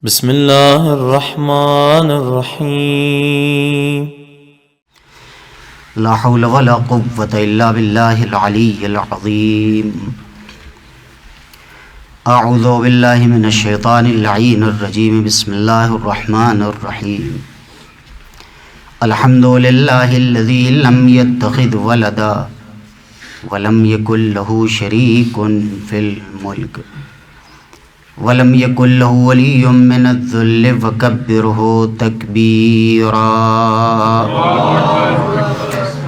بسم اللہ الرحمن الرحیم لا حول ولا قوة الا باللہ العلی العظیم اعوذ باللہ من الشیطان اللعین الرجیم بسم اللہ الرحمن الرحیم الحمد للہ الذی لم يتخذ ولدا ولم یکن له شریک فی الملک ولم يكن له ولي من الذل وكبره تكبيرا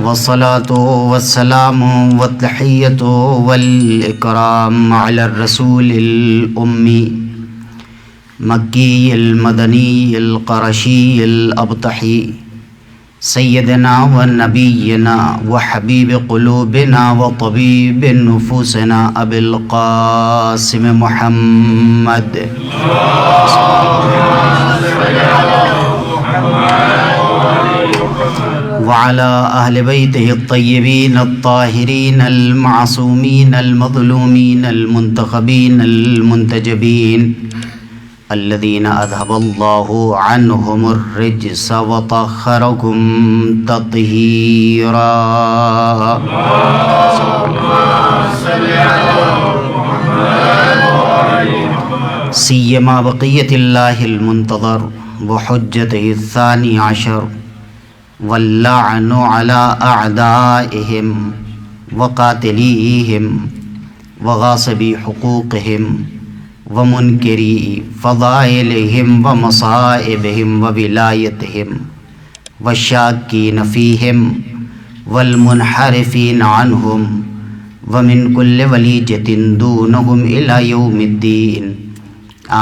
والصلاة والسلام والتحية والإكرام على الرسول الأمي مكي المدني القرشي الأبطحي سيدنا ونبينا وحبيب قلوبنا وطبيب نفوسنا أبي القاسم محمد وعلى أهل بيته الطيبين الطاهرين المعصومين المظلومين المنتخبين المنتجبين الذين أذهب الله عنهم الرجس وطهركم تطهيرا سيما بقية الله المنتظر وحجته الثاني عشر واللعن على أعدائهم وقاتليهم وغاصبي حقوقهم ومنکری فضائلہم ومصائبہم وولایتہم والشاکین فیہم والمنحرفین عنہم ومن کل ولیجۃ دونہم الی یوم الدین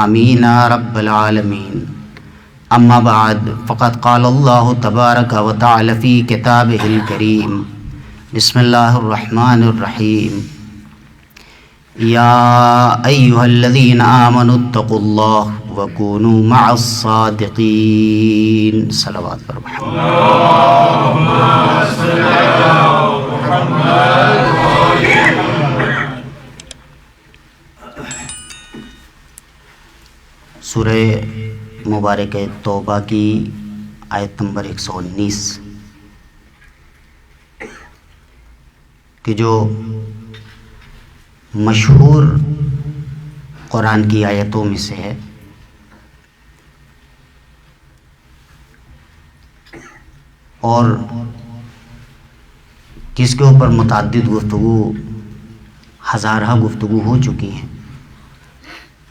آمین رب العالمین اما بعد فقد قال اللہ تبارک وتعالی فی کتابہ الکریم بسم اللہ الرحمن الرحیم یا ایہا الذین آمنوا اتقوا اللہ وکونوا مع الصادقین صلوات پر محمد سورہ مبارک توبہ کی آیت نمبر 119 کہ جو مشہور قرآن کی آیتوں میں سے ہے، اور جس کے اوپر متعدد گفتگو، ہزارہ گفتگو ہو چکی ہیں،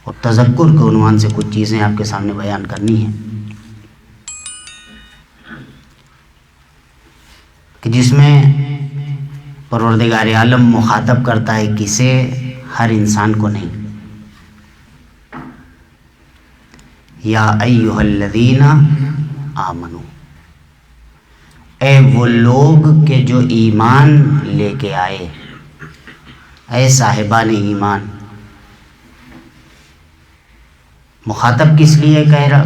اور تذکر کے عنوان سے کچھ چیزیں آپ کے سامنے بیان کرنی ہیں کہ جس میں پروردگار عالم مخاطب کرتا ہے کسے؟ ہر انسان کو نہیں۔ یا ایہا الذین آمنو، اے وہ لوگ کہ جو ایمان لے کے آئے، اے صاحبان ایمان۔ مخاطب کس لیے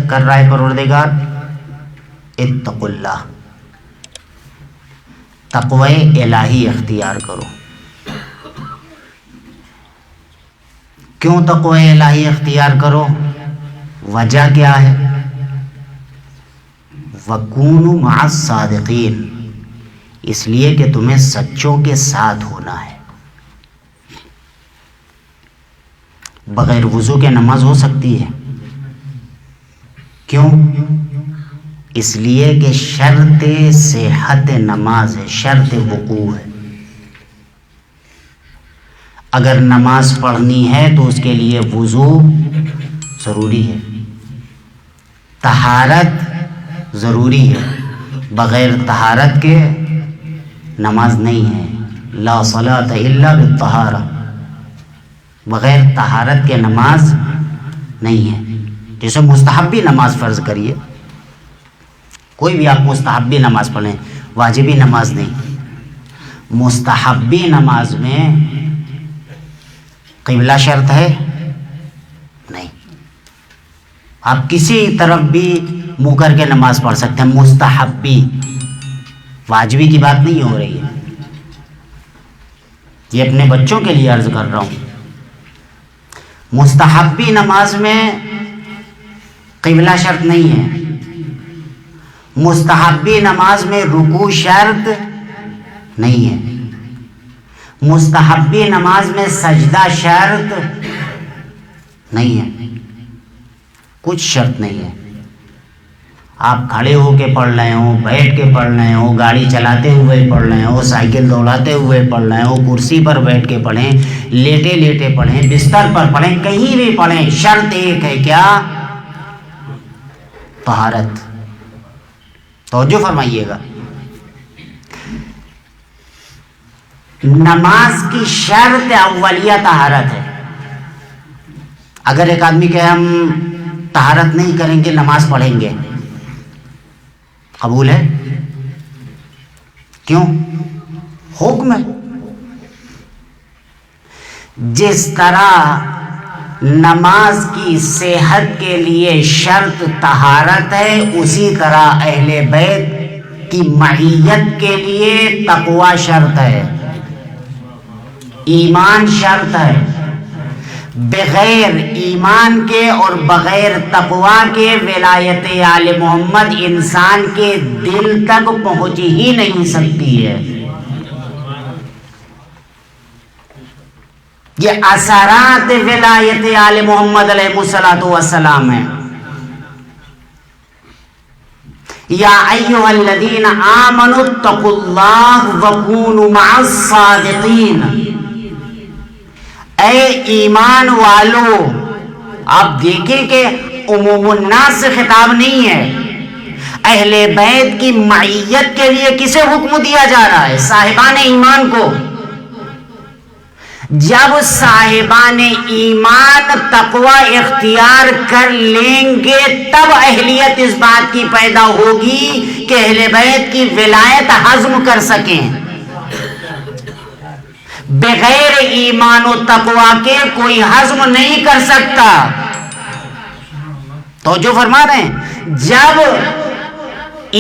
کر رہا ہے پروردگار؟ اتقوا اللہ، تقوی الہی اختیار کرو۔ کیوں تقوی الہی اختیار کرو؟ وجہ کیا ہے؟ وَكُونُوا مَعَ الصَّادِقِينَ، اس لیے کہ تمہیں سچوں کے ساتھ ہونا ہے۔ بغیر وضو کے نماز ہو سکتی ہے؟ کیوں؟ اس لیے کہ شرط صحت نماز ہے، شرط وقوع ہے۔ اگر نماز پڑھنی ہے تو اس کے لیے وضو ضروری ہے، طہارت ضروری ہے، بغیر طہارت کے نماز نہیں ہے۔ لا صلاۃ الا بالطہارہ، بغیر طہارت کے نماز نہیں ہے۔ جیسے مستحبی نماز فرض کریے، کوئی بھی آپ مستحبی نماز پڑھیں، واجبی نماز نہیں۔ مستحبی نماز میں قبلہ شرط ہے؟ نہیں۔ آپ کسی طرف بھی منہ کر کے نماز پڑھ سکتے ہیں، مستحبی، واجبی کی بات نہیں ہو رہی ہے۔ یہ اپنے بچوں کے لیے عرض کر رہا ہوں۔ مستحبی نماز میں قبلہ شرط نہیں ہے. مستحبی نماز میں رکوع شرط نہیں ہے. مستحبی نماز میں سجدہ شرط نہیں ہے. کچھ شرط نہیں ہے. آپ کھڑے ہو کے پڑھ رہے ہو, بیٹھ کے پڑھ رہے ہو, گاڑی چلاتے ہوئے پڑھ رہے ہو, سائیکل دوڑاتے ہوئے پڑھ رہے ہو, کرسی پر بیٹھ کے پڑھیں, لیٹے لیٹے پڑھیں, بستر پر پڑھیں, کہیں بھی پڑھیں, شرط ایک ہے, کیا؟ طہارت. توجہ فرمائیے گا. نماز کی شرط اولیہ طہارت ہے. اگر ایک آدمی کہ ہم طہارت نہیں کریں گے نماز پڑھیں گے, قبول ہے؟ کیوں؟ حکم ہے. جس طرح نماز کی صحت کے لیے شرط طہارت ہے, اسی طرح اہل بیت کی معیت کے لیے تقوی شرط ہے, ایمان شرط ہے. بغیر ایمان کے اور بغیر تقوی کے ولایت آل محمد انسان کے دل تک پہنچ ہی نہیں سکتی ہے. یہ اثرات ولایت آل محمد علیہ الصلوۃ والسلام ہیں. یا ایھا الذین آمنوا اتقوا اللہ وکونوا مع الصادقین. اے ایمان والو, آپ دیکھیں کہ عموم الناس سے خطاب نہیں ہے. اہل بیت کی معیت کے لیے کسے حکم دیا جا رہا ہے؟ صاحبان ایمان کو. جب صاحبان ایمان تقوی اختیار کر لیں گے تب اہلیت اس بات کی پیدا ہوگی کہ اہل بیت کی ولایت ہضم کر سکیں. بغیر ایمان و تقوی کے کوئی ہضم نہیں کر سکتا. توجہ فرما رہے ہیں. جب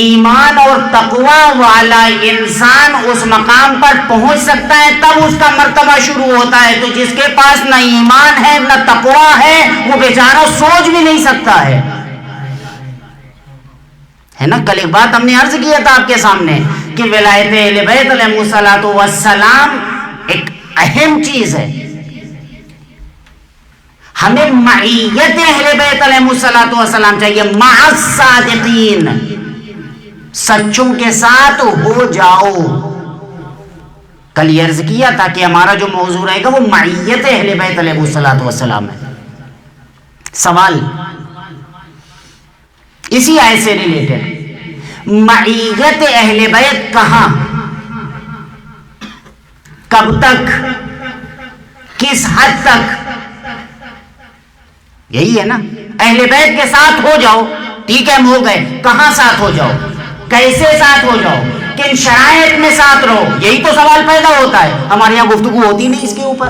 ایمان اور تقوی والا انسان اس مقام پر پہنچ سکتا ہے تب اس کا مرتبہ شروع ہوتا ہے. تو جس کے پاس نہ ایمان ہے نہ تقوی ہے وہ بیچارہ سوچ بھی نہیں سکتا ہے نا. کل ایک بات ہم نے عرض کیا تھا آپ کے سامنے کہ ولایت اہل بیت علیہ الصلوۃ والسلام ایک اہم چیز ہے. ہمیں معیت اہل بیت علیہ الصلوۃ والسلام چاہیے, مع الصادقین, سچوں کے ساتھ ہو جاؤ. کل یہ عرض کیا تھا کہ ہمارا جو موضوع رہے گا وہ معیت اہل بیت علیہ الصلوۃ والسلام ہے. سوال اسی آیت سے ریلیٹڈ, معیت اہل بیت کہاں, کب تک, کس حد تک؟ یہی ہے نا, اہل بیت کے ساتھ ہو جاؤ, ٹھیک ہے ہم ہو گئے, کہاں ساتھ ہو جاؤ, کیسے ساتھ ہو جاؤ, کن شرائط میں ساتھ رہو, یہی تو سوال پیدا ہوتا ہے. ہمارے یہاں گفتگو ہوتی نہیں اس کے اوپر.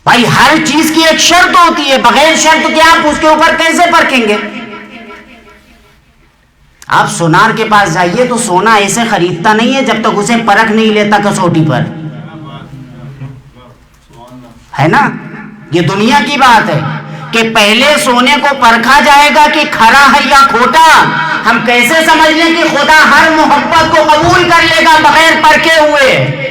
بھائی ہر چیز کی ایک شرط ہوتی ہے, بغیر شرط کے آپ اس کے اوپر کیسے پرکھیں گے؟ آپ سونار کے پاس جائیے تو سونا ایسے خریدتا نہیں ہے جب تک اسے پرکھ نہیں لیتا کسوٹی پر, ہے نا. یہ دنیا کی بات ہے کہ پہلے سونے کو پرکھا جائے گا کہ کھرا ہے یا کھوٹا. ہم کیسے سمجھ لیں کہ خدا ہر محبت کو قبول کر لے گا بغیر پرکھے ہوئے؟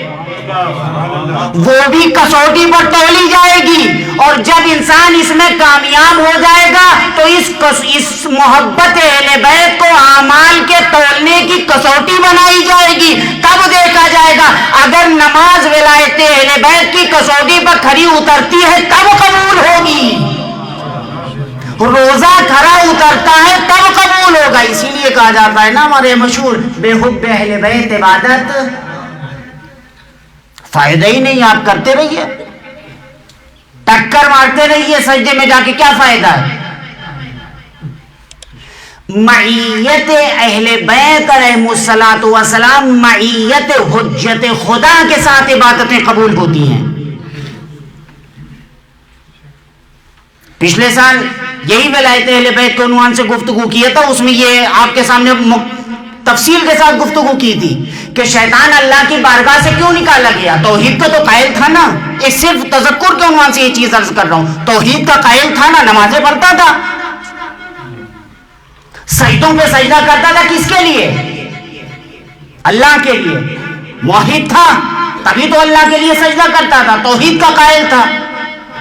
وہ بھی کسوٹی پر تولی جائے گی, اور جب انسان اس میں کامیاب ہو جائے گا تو اس محبت اہل بیت کو اعمال کے تولنے کی کسوٹی بنائی جائے گی. تب دیکھا جائے گا اگر نماز ولایت اہل بیت کی کسوٹی پر کھری اترتی ہے تب قبول ہوگی, روزہ کھرا اترتا ہے تب قبول ہوگا. اسی لیے کہا جاتا ہے نا ہمارے مشہور, بے حب اہل بیت عبادت فائدہ ہی نہیں. آپ کرتے رہیے, ٹکر مارتے رہیے سجدے میں جا کے, کیا فائدہ ہے؟ معیت اہل بیت علیہ الصلوۃ والسلام معیت حجت خدا کے ساتھ عبادتیں قبول ہوتی ہیں. پچھلے سال یہی ولایت اہل بیت کے عنوان سے گفتگو کیا تھا, اس میں یہ آپ کے سامنے تفصیل کے ساتھ گفتگو کی تھی کہ شیطان اللہ کی بارگاہ سے کیوں نکالا گیا. توحید کا تو قائل تھا نا. اس صرف تذکر کے عنوان سے یہ چیز عرض کر رہا ہوں. توحید کا قائل تھا نا, نمازیں پڑھتا تھا, سجدوں پہ سجدہ کرتا تھا. کس کے لیے؟ اللہ کے لیے. موحد تھا تبھی تو اللہ کے لیے سجدہ کرتا تھا, توحید کا قائل تھا.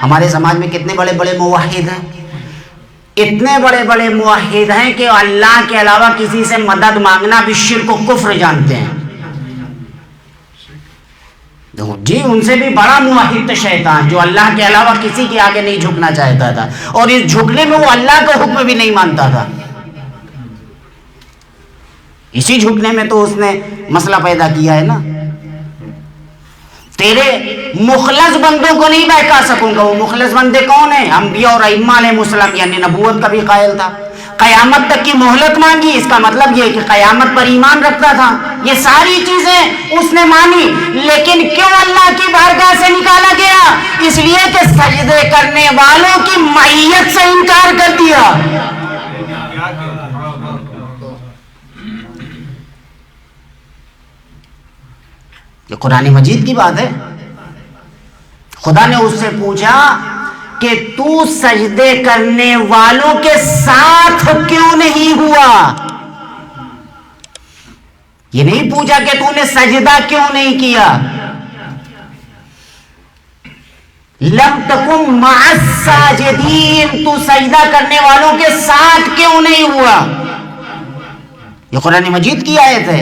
ہمارے سماج میں کتنے بڑے بڑے موحد ہیں, اتنے بڑے بڑے موحد ہیں کہ اللہ کے علاوہ کسی سے مدد مانگنا بھی شرک و کفر جانتے ہیں. جی ان سے بھی بڑا موحد تھا شیطان, جو اللہ کے علاوہ کسی کے آگے نہیں جھکنا چاہتا تھا, اور اس جھکنے میں وہ اللہ کا حکم بھی نہیں مانتا تھا. اسی جھکنے میں تو اس نے مسئلہ پیدا کیا ہے نا. تیرے مخلص بندوں کو نہیں بہکا سکوں گا. وہ مخلص بندے کون ہیں؟ انبیاء اور ائمہ علیہ السلام, یعنی نبوت کا بھی قائل تھا. قیامت تک کی مہلت مانگی, اس کا مطلب یہ کہ قیامت پر ایمان رکھتا تھا. یہ ساری چیزیں اس نے مانی, لیکن کیوں اللہ کی بارگاہ سے نکالا گیا؟ اس لیے کہ سجدے کرنے والوں کی معیت سے انکار کر دیا. یہ قرآن مجید کی بات ہے. خدا نے اس سے پوچھا کہ تو سجدے کرنے والوں کے ساتھ کیوں نہیں ہوا. یہ نہیں پوچھا کہ تو نے سجدہ کیوں نہیں کیا. لم تکن مع الساجدین, تو سجدہ کرنے والوں کے ساتھ کیوں نہیں ہوا. یہ قرآن مجید کی آیت ہے.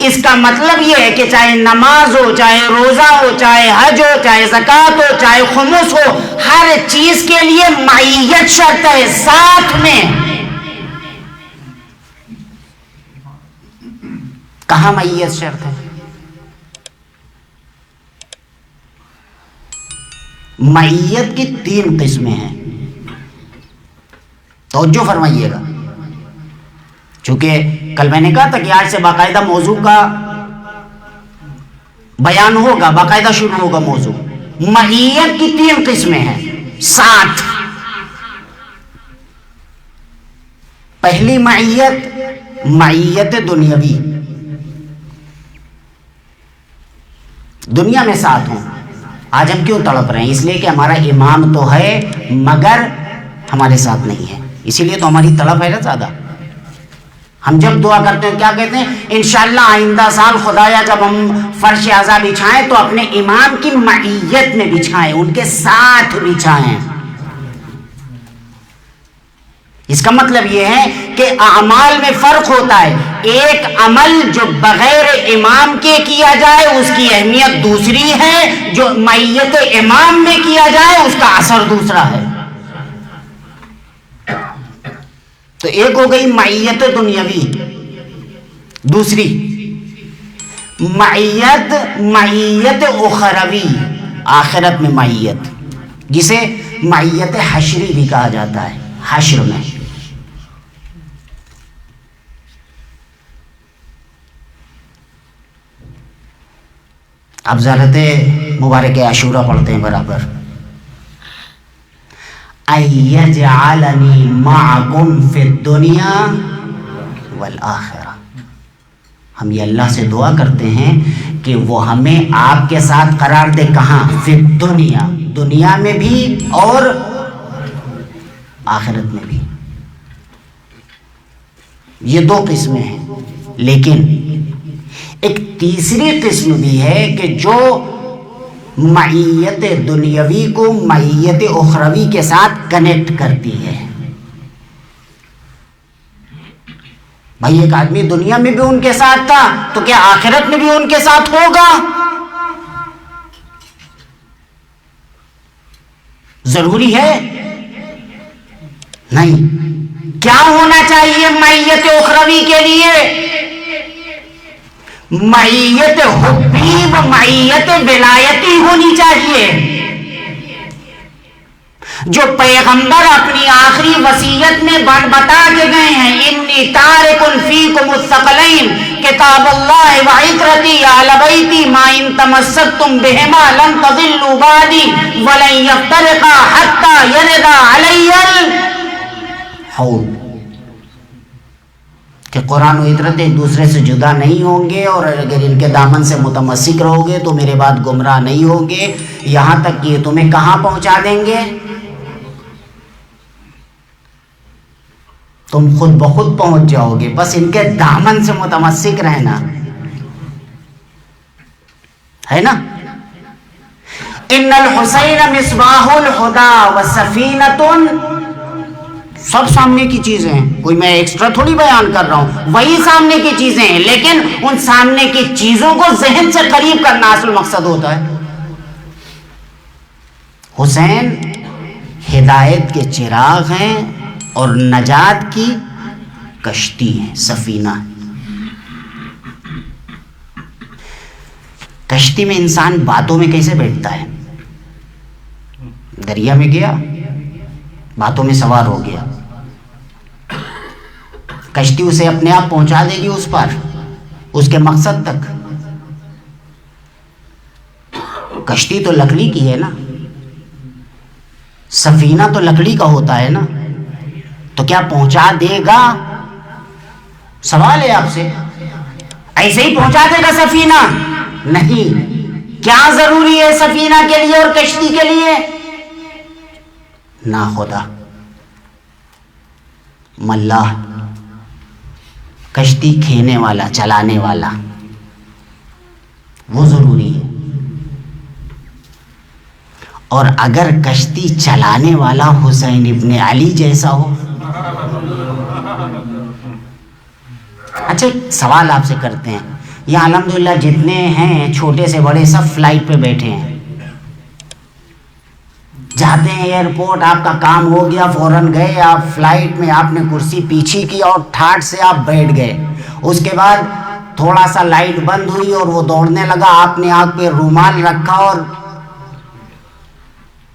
اس کا مطلب یہ ہے کہ چاہے نماز ہو, چاہے روزہ ہو, چاہے حج ہو, چاہے زکوٰۃ ہو, چاہے خمس ہو, ہر چیز کے لیے معیت شرط ہے, ساتھ میں. کہاں معیت شرط ہے؟ معیت کی 3 قسمیں ہیں, توجہ فرمائیے گا. چونکہ کل میں نے کہا تھا کہ آج سے باقاعدہ موضوع کا بیان ہوگا, باقاعدہ شروع ہوگا موضوع. معیت کی 3 قسمیں ہیں, ساتھ. پہلی معیت, معیت دنیاوی, دنیا میں ساتھ ہوں. آج ہم کیوں تڑپ رہے ہیں؟ اس لیے کہ ہمارا امام تو ہے مگر ہمارے ساتھ نہیں ہے, اسی لیے تو ہماری تڑپ ہے نا زیادہ. ہم جب دعا کرتے ہیں کیا کہتے ہیں؟ انشاءاللہ آئندہ سال خدایا جب ہم فرش اعظم بچھائیں تو اپنے امام کی معیت میں بچھائیں, ان کے ساتھ بچھائیں. اس کا مطلب یہ ہے کہ اعمال میں فرق ہوتا ہے. ایک عمل جو بغیر امام کے کیا جائے اس کی اہمیت دوسری ہے, جو معیت امام میں کیا جائے اس کا اثر دوسرا ہے. تو ایک ہو گئی معیت دنیاوی. دوسری معیت اخروی, آخرت میں معیت, جسے معیت حشری بھی کہا جاتا ہے. حشر میں اب زیارت مبارک عاشورہ پڑھتے ہیں برابر. اَيَجْعَلَنِي مَعَكُمْ فِي الدُّنْيَا وَالْآخِرَةِ. ہم یہ اللہ سے دعا کرتے ہیں کہ وہ ہمیں آپ کے ساتھ قرار دے. کہاں؟ فی الدنیا, دنیا میں بھی اور آخرت میں بھی. یہ 2 قسمیں ہیں, لیکن ایک تیسری قسم بھی ہے کہ جو معیت دنیاوی کو معیت اخروی کے ساتھ کنیکٹ کرتی ہے. بھائی ایک آدمی دنیا میں بھی ان کے ساتھ تھا تو کیا آخرت میں بھی ان کے ساتھ ہوگا؟ ضروری ہے؟ نہیں. کیا ہونا چاہیے معیت اخروی کے لیے؟ معیت حبی و معیت ولایتی ہونی چاہیے. جو پیغمبر اپنی آخری وصیت میں بتا کے گئے ہیں, انی تارک فیکم الثقلین کتاب اللہ و عترتی اہل بیتی ما ان تمسکتم بہما لن تضلوا بعدی ولن یفترقا حتی یردا علی الحوض. کہ قرآن و عطرت ایک دوسرے سے جدا نہیں ہوں گے، اور اگر ان کے دامن سے متمسک رہو گے تو میرے بعد گمراہ نہیں ہوں گے، یہاں تک کہ یہ تمہیں کہاں پہنچا دیں گے؟ تم خود بخود پہنچ جاؤ گے، بس ان کے دامن سے متمسک رہنا ہے نا۔ ان الحسین مصباح الہدی وسفینۃ، سب سامنے کی چیزیں ہیں، کوئی میں ایکسٹرا تھوڑی بیان کر رہا ہوں، وہی سامنے کی چیزیں ہیں، لیکن ان سامنے کی چیزوں کو ذہن سے قریب کرنا اصل مقصد ہوتا ہے۔ حسین ہدایت کے چراغ ہیں اور نجات کی کشتی ہیں، سفینہ۔ کشتی میں انسان باتوں میں کیسے بیٹھتا ہے؟ دریا میں گیا، باتوں میں سوار ہو گیا، کشتی اسے اپنے آپ پہنچا دے گی اس پر، اس کے مقصد تک۔ کشتی تو لکڑی کی ہے نا، سفینہ تو لکڑی کا ہوتا ہے نا، تو کیا پہنچا دے گا؟ سوال ہے آپ سے، ایسے ہی پہنچا دے گا سفینہ؟ نہیں۔ کیا ضروری ہے سفینہ کے لیے اور کشتی کے لیے؟ نا خدا، ملاح، کشتی کھینے والا، چلانے والا، وہ ضروری ہے۔ اور اگر کشتی چلانے والا حسین ابن علی جیسا ہو۔ اچھا ایک سوال آپ سے کرتے ہیں، یہ الحمدللہ جتنے ہیں چھوٹے سے بڑے سب فلائٹ پہ بیٹھے ہیں، جاتے ہیں ایئرپورٹ، آپ کا کام ہو گیا، فوراً گئے آپ فلائٹ میں، آپ نے کرسی پیچھے کی اور ٹھاٹ سے آپ بیٹھ گئے، اس کے بعد تھوڑا سا لائٹ بند ہوئی اور وہ دوڑنے لگا، آپ نے آنکھ پہ رومال رکھا، اور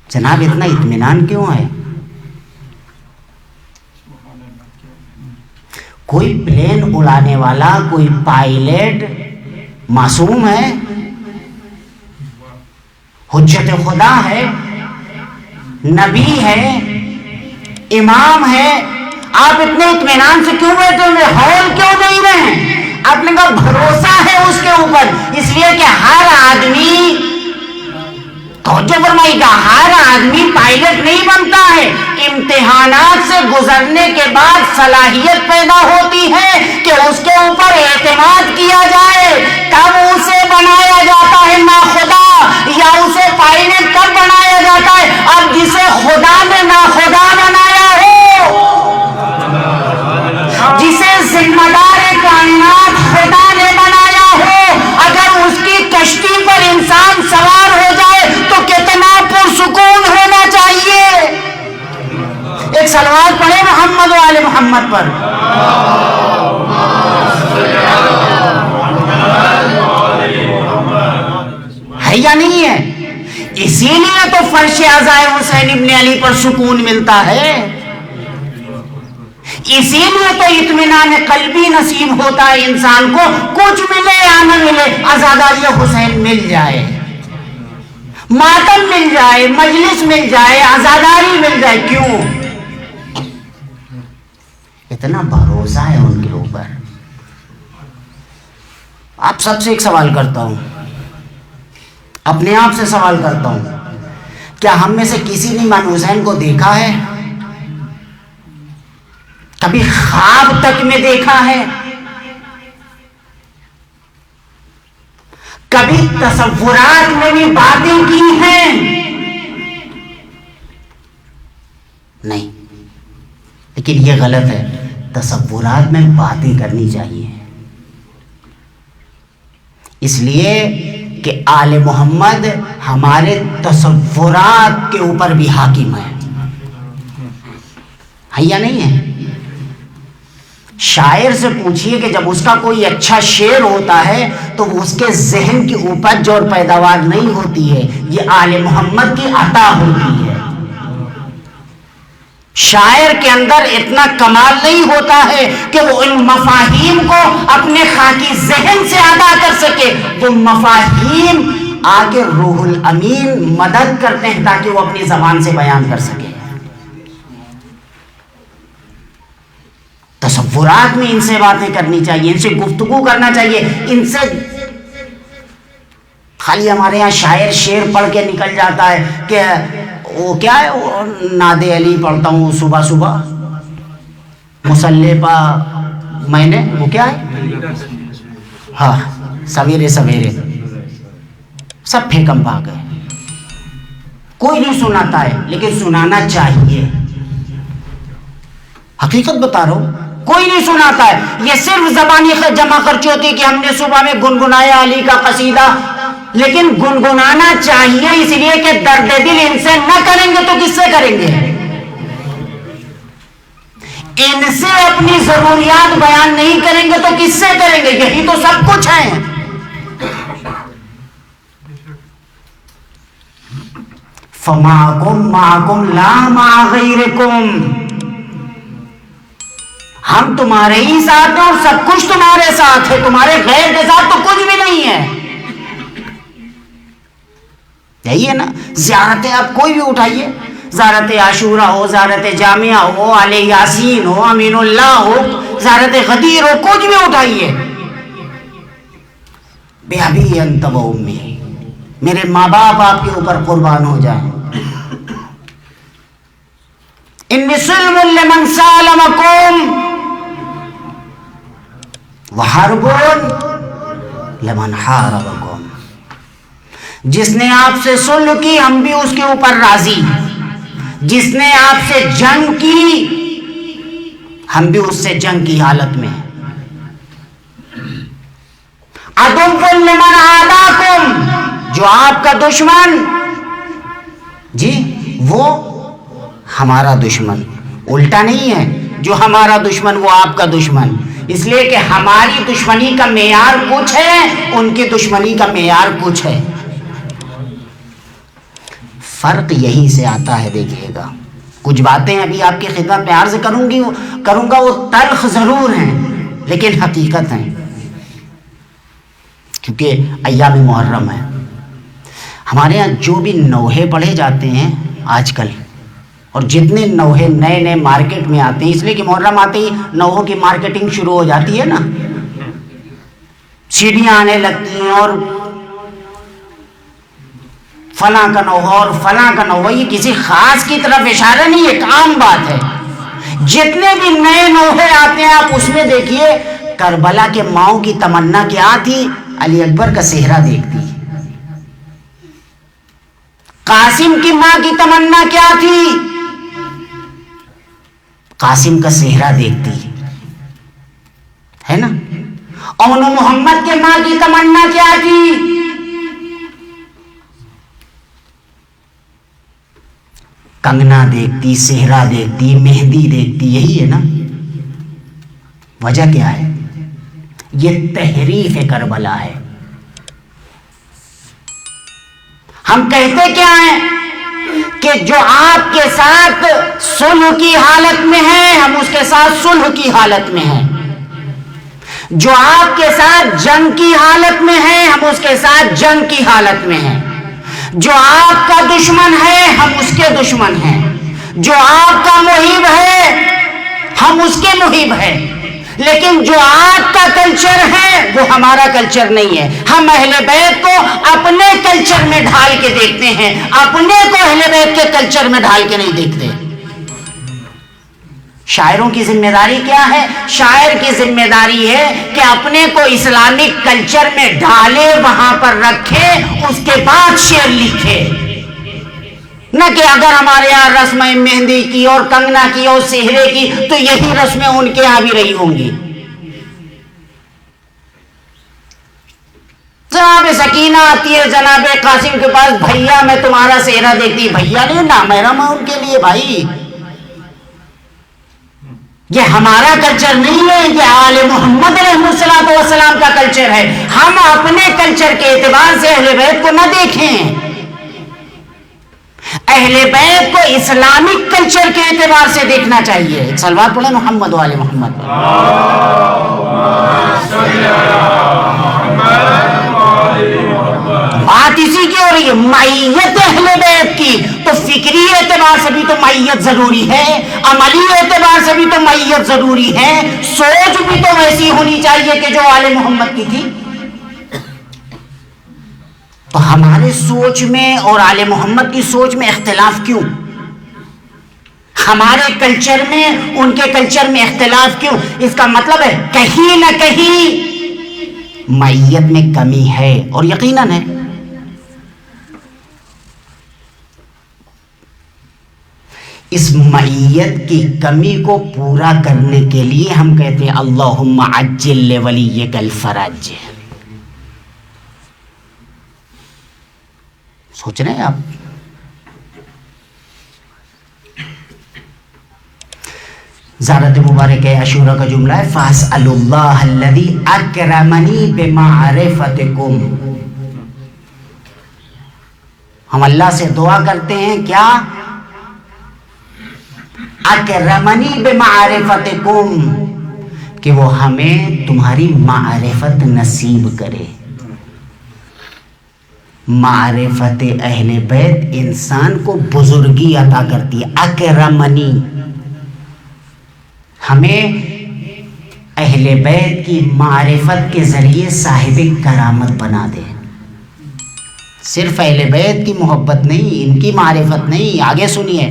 جناب اتنا اطمینان کیوں ہے؟ کوئی پلین اڑانے والا، کوئی پائلٹ معصوم ہے؟ حجت خدا ہے، نبی ہے، امام ہے، آپ اتنے اطمینان سے کیوں بیٹھے ہوئے؟ ہول کیوں نہیں رہے؟ آپ نے کہا بھروسہ ہے اس کے اوپر، اس لیے کہ ہر آدمی، توجہ فرمائیے گا، ہر آدمی پائلٹ نہیں بنتا ہے، امتحانات سے گزرنے کے بعد صلاحیت پیدا ہوتی ہے کہ اس کے اوپر اعتماد کیا جائے، تب اسے بنایا جاتا ہے نا خدا، یا اسے پائلٹ کب بنایا جاتا ہے؟ اب جسے خدا نے نا خدا بنایا ہو، جسے ذمہ دار کائنات خدا نے بنایا ہو، اگر اس کی کشتی پر انسان سوار ہو جائے تو کتنا پرسکون ہونا چاہیے۔ ایک صلوات پڑھے محمد و آل محمد پر۔ ہے یا نہیں ہے؟ اسی لیے تو فرش عزائے حسین ابن علی پر سکون ملتا ہے، اسی لیے تو اطمینان قلبی نصیب ہوتا ہے انسان کو، کچھ ملے یا نہ ملے، عزاداری حسین مل جائے، ماتم مل جائے، مجلس مل جائے، عزاداری مل جائے۔ کیوں؟ اتنا بھروسہ ہے ان کے اوپر۔ آپ سب سے ایک سوال کرتا ہوں، اپنے آپ سے سوال کرتا ہوں، کیا ہم میں سے کسی نے امام حسین کو دیکھا ہے؟ کبھی خواب تک میں دیکھا ہے؟ کبھی تصورات میں بھی باتیں کی ہیں؟ نہیں، لیکن یہ غلط ہے، تصورات میں باتیں کرنی چاہیے، اس لیے کہ آل محمد ہمارے تصورات کے اوپر بھی حاکم ہے یا نہیں ہے؟ شاعر سے پوچھئے کہ جب اس کا کوئی اچھا شعر ہوتا ہے تو اس کے ذہن کی اپج اور پیداوار نہیں ہوتی ہے، یہ آل محمد کی عطا ہوتی ہے۔ شاعر کے اندر اتنا کمال نہیں ہوتا ہے کہ وہ ان مفاہیم کو اپنے خاکی ذہن سے ادا کر سکے، وہ مفاہیم آگے روح الامین مدد کرتے ہیں تاکہ وہ اپنی زبان سے بیان کر سکے۔ تصورات میں ان سے باتیں کرنی چاہیے، ان سے گفتگو کرنا چاہیے. ان سے خالی ہمارے یہاں شاعر شعر پڑھ کے نکل جاتا ہے کہ وہ کیا ہے، وہ ناد علی پڑھتا ہوں صبح صبح مصلی پا میں نے، وہ کیا ہے، ہاں سویرے سویرے. سب پھیکم پا گئے، کوئی نہیں سناتا ہے، لیکن سنانا چاہیے. حقیقت بتا رہا ہوں، کوئی نہیں سناتا ہے. یہ صرف زبانی جمع خرچی ہوتی ہے کہ ہم نے صبح میں گنگنایا علی کا قصیدہ، لیکن گنگنانا چاہیے اس لیے کہ درد دل ان سے نہ کریں گے تو کس سے کریں گے؟ ان سے اپنی ضروریات بیان نہیں کریں گے تو کس سے کریں گے؟ یہی تو سب کچھ ہے. فَمَعَكُمْ مَعَكُمْ لَا مَعَ غَيْرِكُمْ، ہم تمہارے ہی ساتھ ہیں اور سب کچھ تمہارے ساتھ ہے، تمہارے غیر کے ساتھ تو کچھ بھی نہیں ہے. یہی ہے نا. زیارتیں آپ کوئی بھی اٹھائیے، زیارت عاشورہ ہو، زیارت جامعہ ہو، آل یاسین ہو، امین اللہ ہو، زیارت غدیر ہو، کچھ بھی اٹھائیے. بے ابی انت و امی، میرے ماں باپ آپ کے اوپر قربان ہو جائیں. انی سلم لمن سالمکم وحرب لمن حاربکم. جس نے آپ سے صلح کی ہم بھی اس کے اوپر راضی، جس نے آپ سے جنگ کی ہم بھی اس سے جنگ کی حالت میں. عدو لمن عاداکم، جو آپ کا دشمن، جی وہ ہمارا دشمن. الٹا نہیں ہے، جو ہمارا دشمن وہ آپ کا دشمن، اس لیے کہ ہماری دشمنی کا معیار کچھ ہے، ان کی دشمنی کا معیار کچھ ہے. فرق یہیں سے آتا ہے. دیکھیے گا کچھ باتیں ابھی آپ کی خدمت میں عرض کروں گا، وہ تلخ ضرور ہیں لیکن حقیقت ہیں، کیونکہ ایام محرم ہے. ہمارے ہاں جو بھی نوحے پڑھے جاتے ہیں آج کل، اور جتنے نوحے نئے نئے مارکیٹ میں آتے ہیں، اس لیے کہ محرم آتے ہی نوحوں کی مارکیٹنگ شروع ہو جاتی ہے نا، سیڑھیاں آنے لگتی ہیں اور فلاں کا نوحہ اور فلاں کا نوحہ. یہ کسی خاص کی طرف اشارہ نہیں، ایک عام بات ہے. جتنے بھی نئے نوحے آتے ہیں آپ اس میں دیکھیے، کربلا کے ماؤں کی تمنا کیا تھی؟ علی اکبر کا صحرا دیکھتی. قاسم کی ماں کی تمنا کیا تھی؟ قاسم کا صحرا دیکھتی ہے نا. اور محمد کے ماں کی تمنا کیا تھی؟ کنگنا دیکھتی، صحرا دیکھتی، مہندی دیکھتی. یہی ہے نا. وجہ کیا ہے؟ یہ تحریف کربلا ہے. ہم کہتے کیا ہیں کہ جو آپ کے ساتھ صلح کی حالت میں ہے ہم اس کے ساتھ صلح کی حالت میں ہیں، جو آپ کے ساتھ جنگ کی حالت میں ہے ہم اس کے ساتھ جنگ کی حالت میں ہیں، جو آپ کا دشمن ہے ہم اس کے دشمن ہیں، جو آپ کا محب ہے ہم اس کے محب ہیں. لیکن جو آپ کا کلچر ہے وہ ہمارا کلچر نہیں ہے. ہم اہل بیت کو اپنے کلچر میں ڈھال کے دیکھتے ہیں، اپنے کو اہل بیت کے کلچر میں ڈھال کے نہیں دیکھتے. شاعروں کی ذمہ داری کیا ہے؟ شاعر کی ذمہ داری ہے کہ اپنے کو اسلامک کلچر میں ڈالے، وہاں پر رکھے، اس کے بعد شعر لکھے. نہ کہ اگر ہمارے یہاں رسمیں مہندی کی اور کنگنا کی اور سہرے کی تو یہی رسمیں ان کے یہاں بھی رہی ہوں گی. جناب سکینہ آتی ہے جناب قاسم کے پاس، بھیا میں تمہارا سہرا دیکھتی. بھیا نہیں، نامحرم ہے ان کے لیے. بھائی یہ ہمارا کلچر نہیں ہے، یہ آل محمد علیہ الصلوۃ والسلام کا کلچر ہے. ہم اپنے کلچر کے اعتبار سے اہل بیت کو نہ دیکھیں، اہل بیت کو اسلامک کلچر کے اعتبار سے دیکھنا چاہیے. ایک صلوات پڑھیں محمد و آل محمد. بات اسی کی ہو رہی ہے، مائیت اہل بیت کی، تو فکری اعتبار سے بھی تو مائیت میت ضروری ہے، عملی اعتبار سے بھی تو میت ضروری ہے، سوچ بھی تو ویسی ہونی چاہیے کہ جو آل محمد کی تھی۔ تو ہمارے سوچ میں اور آل محمد کی سوچ میں اختلاف کیوں؟ ہمارے کلچر میں ان کے کلچر میں اختلاف کیوں؟ اس کا مطلب ہے کہیں نہ کہیں معیت میں کمی ہے، اور یقیناً ہے۔ اس معیت کی کمی کو پورا کرنے کے لیے ہم کہتے ہیں اللہم عجل لولیک الفرج۔ سوچ رہے ہیں آپ؟ زیارت مبارک عاشورہ کا جملہ ہے فَاسْأَلُوا اللَّهَ الَّذِي أَكْرَمَنِي بِمَعْرِفَتِكُمْ۔ ہم اللہ سے دعا کرتے ہیں کیا؟ اکرمنی بمعرفتکم، کہ وہ ہمیں تمہاری معرفت نصیب کرے۔ معرفت اہل بیت انسان کو بزرگی عطا کرتی ہے۔ اکرمنی، ہمیں اہل بیت کی معرفت کے ذریعے صاحب کرامت بنا دے۔ صرف اہل بیت کی محبت نہیں، ان کی معرفت نہیں، آگے سنیے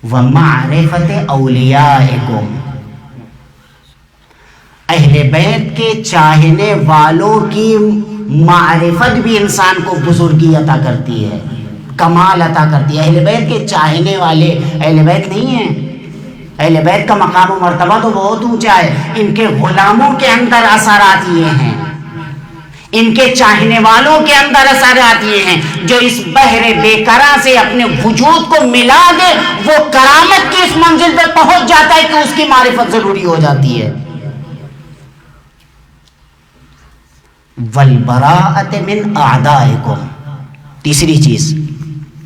وَمَعْرِفَتِ أَوْلِيَائِكُمْ، اہل بیت کے چاہنے والوں کی معرفت بھی انسان کو بزرگی عطا کرتی ہے، کمال عطا کرتی ہے۔ اہل بیت کے چاہنے والے اہل بیت نہیں ہیں، اہل بیت کا مقام و مرتبہ تو بہت اونچا ہے، ان کے غلاموں کے اندر اثرات یہ ہیں، ان کے چاہنے والوں کے اندر اثرات یہ ہیں، جو اس بحر بے قرار سے اپنے وجود کو ملا دے وہ کرامت کی اس منزل پہ پہنچ جاتا ہے کہ اس کی معرفت ضروری ہو جاتی ہے۔ وَالْبَرَاءَةِ مِنْ أَعْدَائِكُمْ، تیسری چیز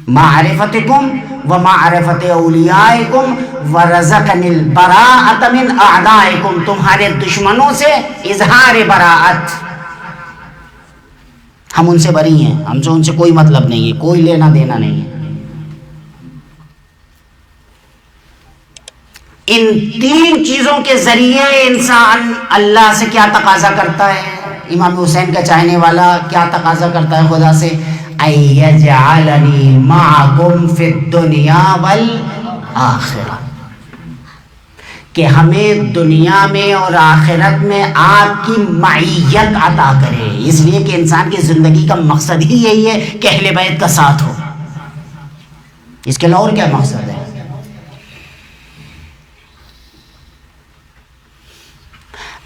معرفتکم ومعرفت اولیائکم ورزقنی البراءۃ من اعدائکم، تمہارے دشمنوں سے اظہار براءت، ہم ان سے بری ہیں، ہم سے ان سے کوئی مطلب نہیں ہے، کوئی لینا دینا نہیں ہے۔ ان تین چیزوں کے ذریعے انسان اللہ سے کیا تقاضا کرتا ہے؟ امام حسین کا چاہنے والا کیا تقاضا کرتا ہے خدا سے؟ اَيَجْعَلَنِي مَعَكُمْ فِي الدُّنْيَا وَالْآخِرَةِ، کہ ہمیں دنیا میں اور آخرت میں آپ کی معیت عطا کرے۔ اس لیے کہ انسان کی زندگی کا مقصد ہی یہی ہے کہ اہل بیت کا ساتھ ہو، اس کے علاوہ اور کیا مقصد ہے؟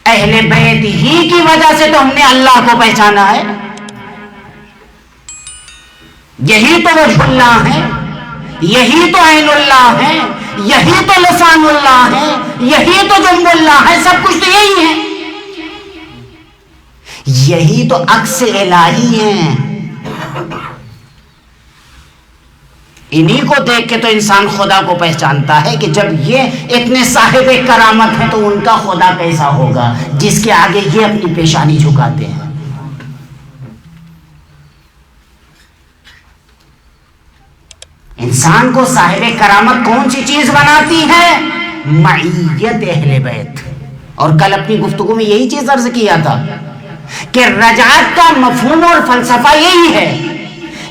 اہل بیت ہی کی وجہ سے تو ہم نے اللہ کو پہچانا ہے، یہی تو وجہ اللہ ہے، یہی تو عین اللہ ہے، یہی تو لسان اللہ ہے، یہی تو جنب اللہ ہے، سب کچھ تو یہی ہے، یہی تو عکس الہی ہیں۔ انہی کو دیکھ کے تو انسان خدا کو پہچانتا ہے کہ جب یہ اتنے صاحب کرامت ہیں تو ان کا خدا کیسا ہوگا جس کے آگے یہ اپنی پیشانی جھکاتے ہیں۔ انسان کو صاحب کرامت کون سی چیز بناتی ہے؟ معیت اہل بیت۔ اور کل اپنی گفتگو میں یہی چیز عرض کیا تھا کہ رجعت کا مفہوم اور فلسفہ یہی ہے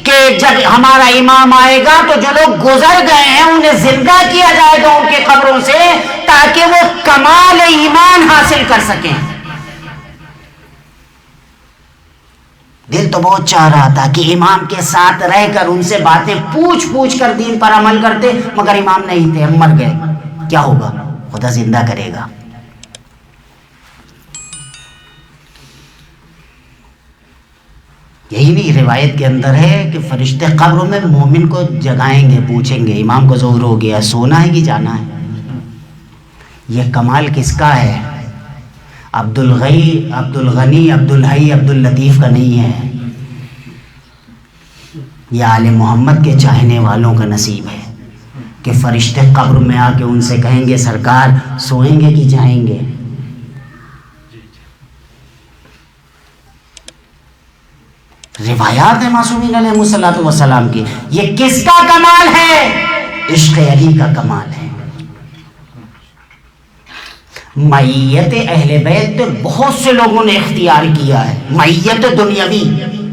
کہ جب ہمارا امام آئے گا تو جو لوگ گزر گئے ہیں انہیں زندہ کیا جائے گا ان کے قبروں سے، تاکہ وہ کمال ایمان حاصل کر سکیں۔ دل تو بہت چاہ رہا تھا کہ امام کے ساتھ رہ کر ان سے باتیں پوچھ پوچھ کر دین پر عمل کرتے، مگر امام نہیں تھے، ہم مر گئے، کیا ہوگا؟ خدا زندہ کرے گا۔ یہی نہیں روایت کے اندر ہے کہ فرشتے قبر میں مومن کو جگائیں گے، پوچھیں گے امام کو ظہور ہو گیا، سونا ہے کہ جانا ہے؟ یہ کمال کس کا ہے؟ عبد الغنی عبد الحی عبد اللطیف کا نہیں ہے، یہ آل محمد کے چاہنے والوں کا نصیب ہے کہ فرشتے قبر میں آ کے ان سے کہیں گے سرکار سوئیں گے کہ جائیں گے؟ روایات ہیں معصومین علیہ الصلوۃ والسلام کی. یہ کس کا کمال ہے؟ عشق علی کا کمال ہے. معیت اہل بیت بہت سے لوگوں نے اختیار کیا ہے. معیت دنیاوی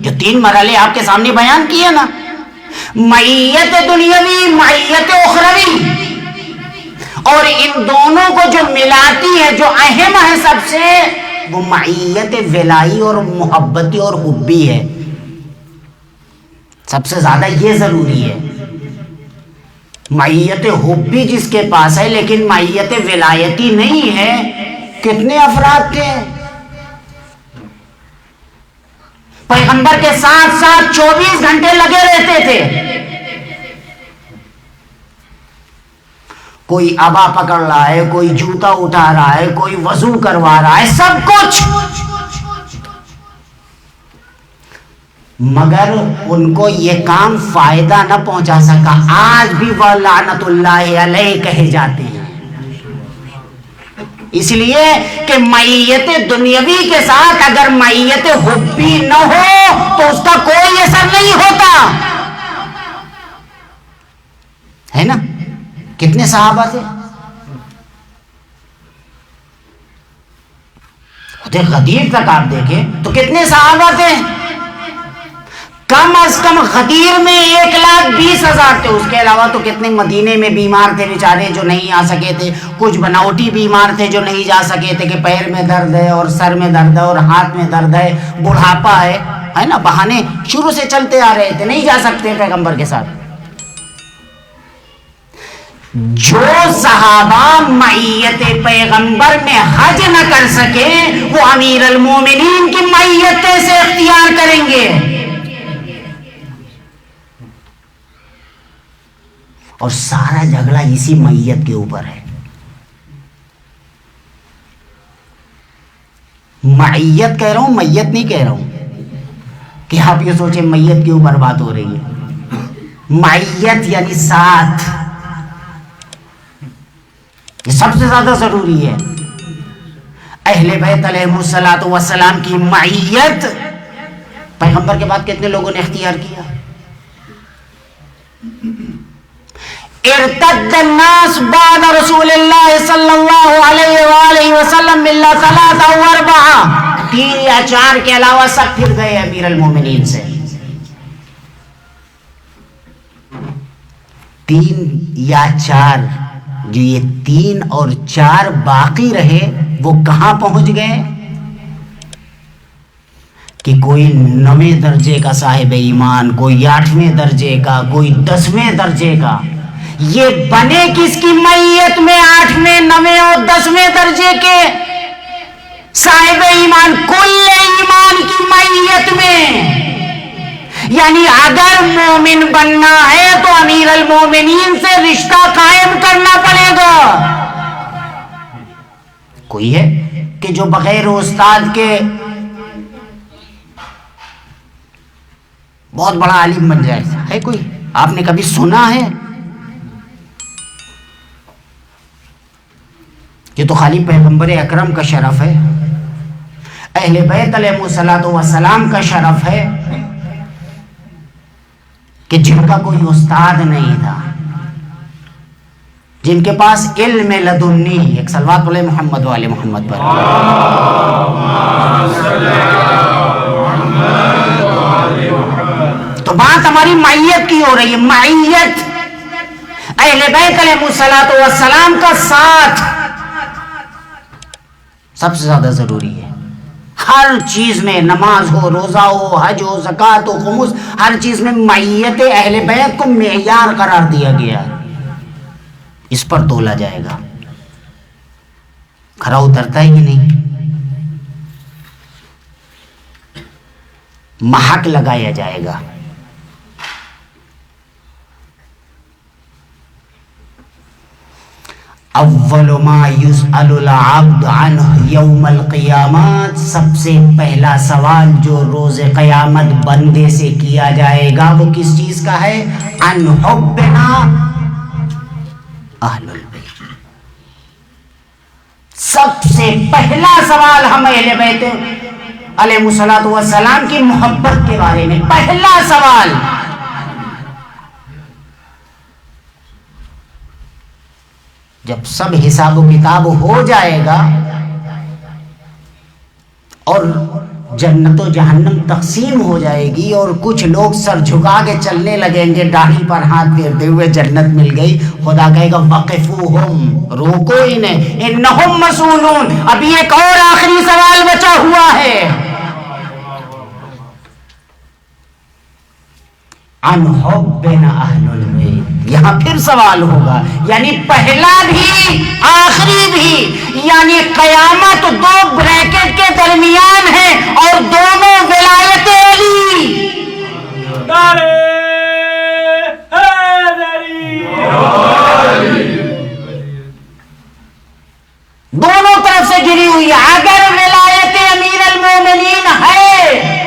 جو 3 مرحلے آپ کے سامنے بیان کیے نا، معیت دنیاوی، معیت اخروی، اور ان دونوں کو جو ملاتی ہے، جو اہم ہے سب سے، وہ معیت ولائی اور محبتی اور حبی ہے. سب سے زیادہ یہ ضروری ہے. معیت حبی جس کے پاس ہے لیکن معیت ولایتی نہیں ہے. کتنے افراد تھے پیغمبر کے ساتھ 24 گھنٹے لگے رہتے تھے. کوئی ابا پکڑ رہا ہے، کوئی جوتا اٹھا رہا ہے، کوئی وضو کروا رہا ہے، سب کچھ، مگر ان کو یہ کام فائدہ نہ پہنچا سکا. آج بھی وہ لعنت اللہ علیہ کہے جاتے ہیں، اس لیے کہ معیت دنیاوی کے ساتھ اگر معیت حبی نہ ہو تو اس کا کوئی اثر نہیں ہوتا ہے نا. کتنے صحابہ تھے؟ غدیر تک آپ دیکھیں تو کتنے صحابہ تھے؟ کم از کم غدیر میں 1,20,000 تھے. اس کے علاوہ تو کتنے مدینے میں بیمار تھے بیچارے جو نہیں آ سکے تھے. کچھ بناوٹی بیمار تھے جو نہیں جا سکے تھے کہ پیر میں درد ہے اور سر میں درد ہے اور ہاتھ میں درد ہے، بڑھاپا ہے نا. بہانے شروع سے چلتے آ رہے تھے، نہیں جا سکتے پیغمبر کے ساتھ. جو صحابہ معیت پیغمبر میں حج نہ کر سکے وہ امیر المومنین کی معیت سے اختیار کریں گے. اور سارا جھگڑا اسی معیت کے اوپر ہے. معیت کہہ رہا ہوں، میت نہیں کہہ رہا ہوں کہ آپ یہ سوچیں میت کے اوپر بات ہو رہی ہے. معیت یعنی ساتھ، یہ سب سے زیادہ ضروری ہے. اہل بیت علیہ الصلوۃ والسلام کی معیت پیغمبر کے بعد کتنے لوگوں نے اختیار کیا؟ ارتد الناس بعد رسول اللہ صلی اللہ علیہ وآلہ وسلم الا 3 و 4، 3 یا 4 کے علاوہ سب پھر گئے امیر المومنین سے. 3 یا 4، جو یہ 3 اور 4 باقی رہے وہ کہاں پہنچ گئے کہ کوئی 9ویں درجے کا صاحب ایمان، کوئی 8ویں درجے کا، کوئی 10ویں درجے کا. یہ بنے کس کی معیت میں؟ 8ویں 9ویں اور 10ویں درجے کے صاحب ایمان، کل ایمان کی معیت میں. یعنی اگر مومن بننا ہے تو امیر المومنین سے رشتہ قائم کرنا پڑے گا. کوئی ہے کہ جو بغیر استاد کے بہت بڑا عالم بن جائے؟ ہے کوئی؟ آپ نے کبھی سنا ہے؟ یہ تو خالی پیغمبر اکرم کا شرف ہے، اہل بیت علیہ الصلوۃ والسلام کا شرف ہے کہ جن کا کوئی استاد نہیں تھا، جن کے پاس علم لدنی. ایک صلوات علی محمد و آل محمد پر. تو بات ہماری معیت کی ہو رہی ہے. معیت اہل بیت علیہ الصلوۃ والسلام کا ساتھ سب سے زیادہ ضروری ہے. ہر چیز میں، نماز ہو، روزہ ہو، حج ہو، زکوٰۃ ہو، خمس، ہر چیز میں معیت اہل بیت کو معیار قرار دیا گیا ہے. اس پر تولا جائے گا، کھرا اترتا ہے کہ نہیں، محک لگایا جائے گا. اول ما یسأل العبد عنہ یوم القیامت، سب سے پہلا سوال جو روز قیامت بندے سے کیا جائے گا وہ کس چیز کا ہے؟ عن حبنا اہل البیت. سب سے پہلا سوال ہم اہل بیت علیہ الصلوۃ والسلام کی محبت کے بارے میں. پہلا سوال، جب سب حساب و کتاب ہو جائے گا اور جنت و جہنم تقسیم ہو جائے گی اور کچھ لوگ سر جھکا کے چلنے لگیں گے داڑھی پر ہاتھ پھیرتے ہوئے، جنت مل گئی، خدا کہے گا وقفوہم، روکو انہیں، انہم مسئولون. ابھی ایک اور آخری سوال بچا ہوا ہے، عن حبنا اہل البیت. یہاں پھر سوال ہوگا، یعنی پہلا بھی آخری بھی، یعنی قیامت دو بریکٹ کے درمیان ہے اور دونوں ولایت علی. دونوں طرف سے گری ہوئی ہے. اگر ولایت امیر المومنین ہے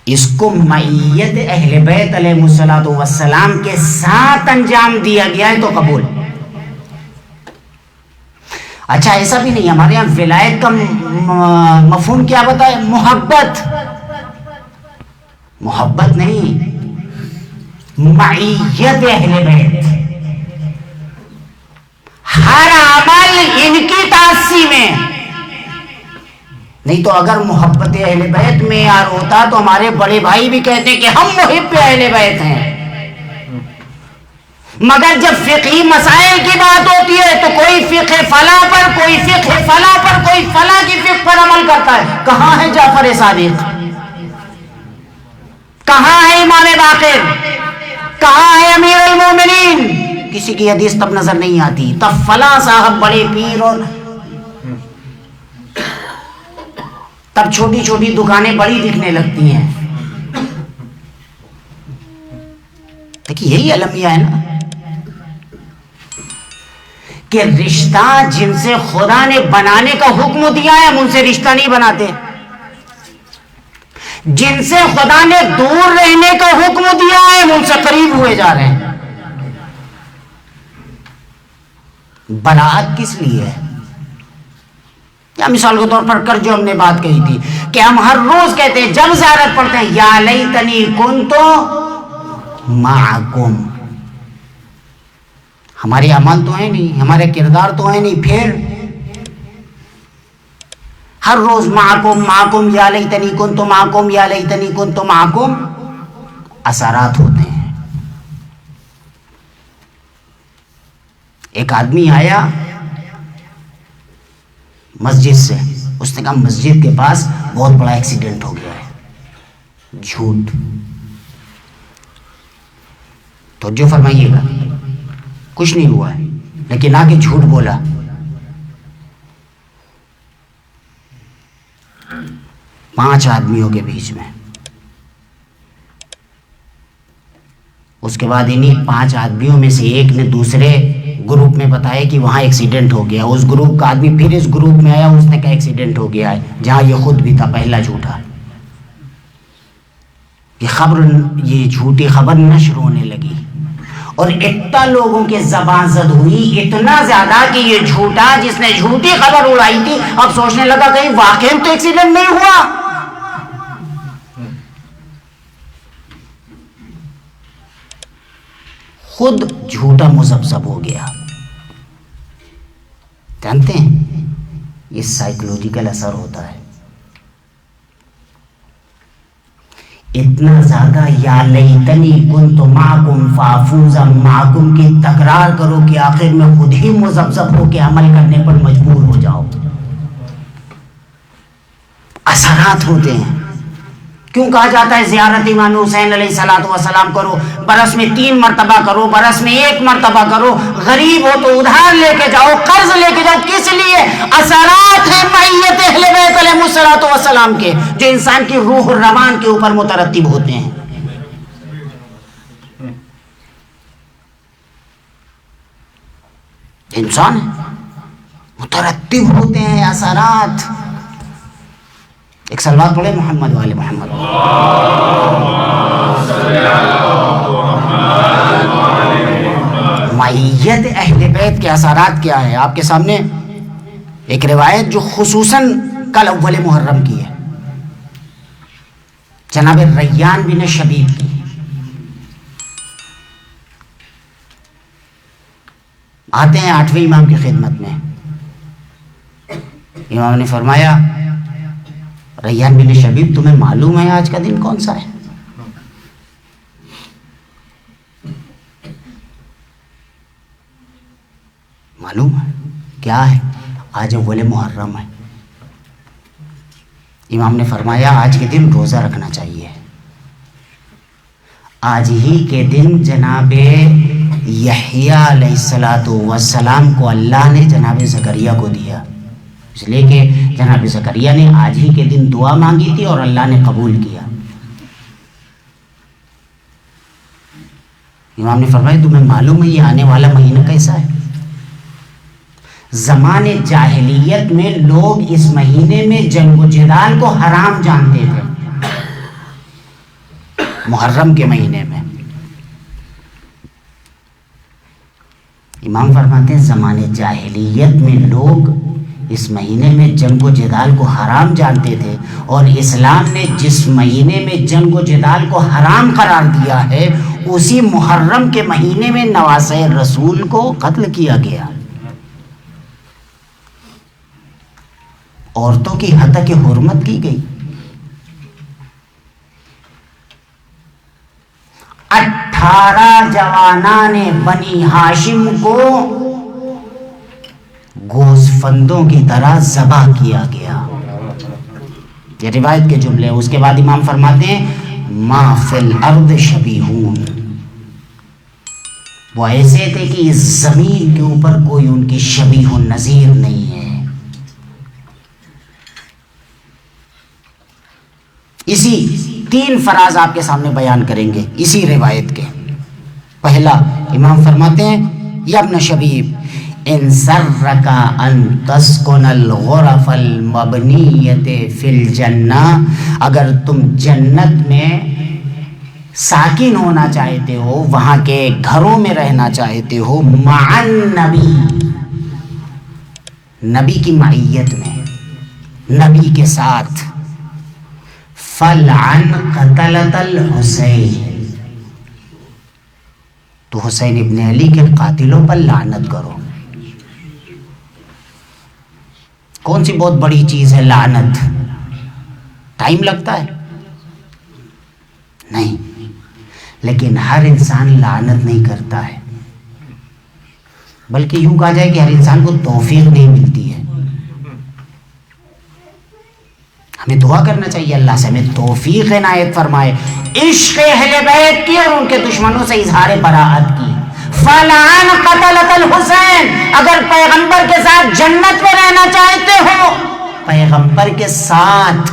اس کو معیت اہل بیت علیہ الصلوۃ والسلام کے ساتھ انجام دیا گیا ہے تو قبول. اچھا ایسا بھی نہیں، ہمارے یہاں ولایت کا مفہوم کیا بتائے؟ محبت. محبت نہیں، معیت اہل بیت. ہر عمل ان کی تاثیر میں. نہیں تو اگر محبت اہل بیت میں یار ہوتا تو ہمارے بڑے بھائی بھی کہتے ہیں کہ ہم محب اہل بیت ہیں. مگر جب فقہی مسائل کی بات ہوتی ہے تو کوئی فقہ فلاں پر، کوئی فقہ فلاں پر، کوئی فلاں کی فقہ پر عمل کرتا ہے. کہاں ہے جعفر صادق؟ کہاں ہے امام باقر؟ کہاں ہے امیر المومنین؟ کسی کی حدیث تب نظر نہیں آتی، تب فلاں صاحب بڑے پیر، اور تب چھوٹی چھوٹی دکانیں بڑی دکھنے لگتی ہیں. دیکھیے یہی المیہ ہے نا کہ رشتہ جن سے خدا نے بنانے کا حکم دیا ہے ہم ان سے رشتہ نہیں بناتے. جن سے خدا نے دور رہنے کا حکم دیا ہے ہم ان سے قریب ہوئے جا رہے ہیں. برات کس لیے ہے؟ یا مثال کے طور پر کر جو ہم نے بات کہی تھی کہ ہم ہر روز کہتے ہیں جب زیارت پڑھتے ہیں یا لیتنی کنتو معکم. ہمارے عمل تو ہے نہیں، ہمارے کردار تو ہے نہیں، پھر ہر روز معکم معکم یا لیتنی کنتو معکم یا لیتنی کنتو معکم اثرات ہوتے ہیں. ایک آدمی آیا مسجد سے، اس نے کہا مسجد کے پاس بہت بڑا ایکسیڈنٹ ہو گیا ہے. جھوٹ. تو جو فرمائیے گا کچھ نہیں ہوا ہے، لیکن آ کے جھوٹ بولا. پانچ آدمیوں کے بیچ میں. اس کے بعد انہیں پانچ آدمیوں میں سے ایک نے دوسرے گروپ میں بتایا کہ وہاں ایکسیڈنٹ ہو گیا. اس گروپ کا آدمی پھر اس گروپ میں آیا، اس نے کہا ایکسیڈنٹ ہو گیا ہے، جہاں یہ خود بھی تھا. پہلا جھوٹا. یہ جھوٹی خبر نشر ہونے لگی اور اتنا لوگوں کے زبان زد ہوئی، اتنا زیادہ کہ یہ جھوٹا جس نے جھوٹی خبر اڑائی تھی اب سوچنے لگا کہیں واقعی تو ایکسیڈنٹ نہیں ہوا. خود جھوٹا مذبذب ہو گیا. جانتے ہیں یہ سائیکولوجیکل اثر ہوتا ہے. اتنا زیادہ یا لیتنی کنت معکم فافوز معکم کی تکرار کرو کہ آخر میں خود ہی مذبذب ہو کے عمل کرنے پر مجبور ہو جاؤ. اثرات ہوتے ہیں. کیوں کہا جاتا ہے زیارت امام حسین علیہ الصلوۃ والسلام کرو، برس میں 3 مرتبہ کرو، برس میں 1 مرتبہ کرو، غریب ہو تو ادھار لے کے جاؤ، قرض لے کے جاؤ. کس لیے؟ اثرات ہیں معیت اہل بیت علیہ الصلوۃ والسلام کے جو انسان کی روح و روان کے اوپر مترتب ہوتے ہیں. انسان مترتب ہوتے ہیں اثرات. ایک سلوات پڑھے محمد والے محمد. معیت اہل بیت کے اثرات کیا ہے آپ کے سامنے ایک روایت جو خصوصاً کل اول محرم کی ہے، جناب ریان بن شبیب کی. آتے ہیں 8ویں امام کی خدمت میں. امام نے فرمایا ریان بن شبیب تمہیں معلوم ہے آج کا دن کون سا ہے؟ معلوم ہے. کیا ہے؟ آج اول محرم ہے. امام نے فرمایا آج کے دن روزہ رکھنا چاہیے. آج ہی کے دن جناب یحییٰ علیہ السلام کو اللہ نے جناب زکریا کو دیا، اس لیے کہ جناب زکریا نے آج ہی کے دن دعا مانگی تھی اور اللہ نے قبول کیا. امام نے فرمایا تمہیں معلوم ہے یہ آنے والا مہینہ کیسا ہے؟ زمان جاہلیت میں لوگ اس مہینے میں جنگ و جدال کو حرام جانتے تھے. محرم کے مہینے میں امام فرماتے ہیں زمان جاہلیت میں لوگ اس مہینے میں جنگ و جدال کو حرام جانتے تھے، اور اسلام نے جس مہینے میں جنگ و جدال کو حرام قرار دیا ہے اسی محرم کے مہینے میں نواسۂ رسول کو قتل کیا گیا. عورتوں کی ہتک حرمت کی گئی. 18 جوانان بنی ہاشم کو گوسفندوں کی طرح ذبح کیا گیا. یہ روایت کے جملے. اس کے بعد امام فرماتے ہیں ما فی الارض شبیہون، وہ ایسے تھے کہ اس زمین کے اوپر کوئی ان کی شبیہ نظیر نہیں ہے. اسی 3 فراز آپ کے سامنے بیان کریں گے اسی روایت کے. پہلا امام فرماتے ہیں یا ابن شبیب ان سرک ان تسکن الغرف المبنیت فی الجنہ، اگر تم جنت میں ساکن ہونا چاہتے ہو، وہاں کے گھروں میں رہنا چاہتے ہو، مع النبی، نبی کی معیت میں، نبی کے ساتھ، فلعن قتلۃ الحسین، تو حسین ابن علی کے قاتلوں پر لعنت کرو. کون سی بہت بڑی چیز ہے لعنت؟ ٹائم لگتا ہے؟ نہیں، لیکن ہر انسان لعنت نہیں کرتا ہے، بلکہ یوں کہا جائے کہ ہر انسان کو توفیق نہیں ملتی ہے. ہمیں دعا کرنا چاہیے اللہ سے ہمیں توفیق عنایت فرمائے عشق اہل بیت کی اور ان کے دشمنوں سے اظہار براءت کی. فلعن قتلۃ الحسین، اگر پیغمبر کے ساتھ جنت میں رہنا چاہتے ہو، پیغمبر کے ساتھ،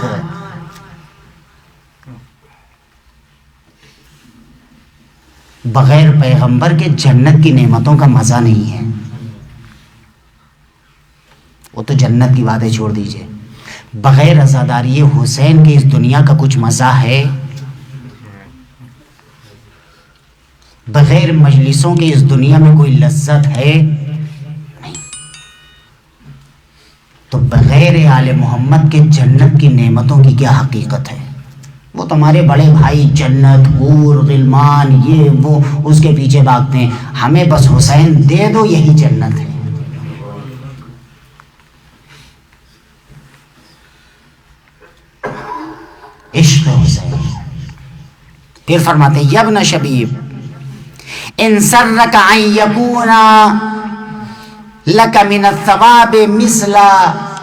بغیر پیغمبر کے جنت کی نعمتوں کا مزہ نہیں ہے. وہ تو جنت کی باتیں چھوڑ دیجئے، بغیر عزاداری حسین کی اس دنیا کا کچھ مزہ ہے؟ بغیر مجلسوں کے اس دنیا میں کوئی لذت ہے؟ نہیں. تو بغیر آل محمد کے جنت کی نعمتوں کی کیا حقیقت ہے؟ وہ تمہارے بڑے بھائی جنت، حور، غلمان، یہ وہ اس کے پیچھے بھاگتے ہیں. ہمیں بس حسین دے دو، یہی جنت ہے. عشق حسین. پھر فرماتے ہیں یبن شبیب ان سرک ان یکون لک من الثواب مثل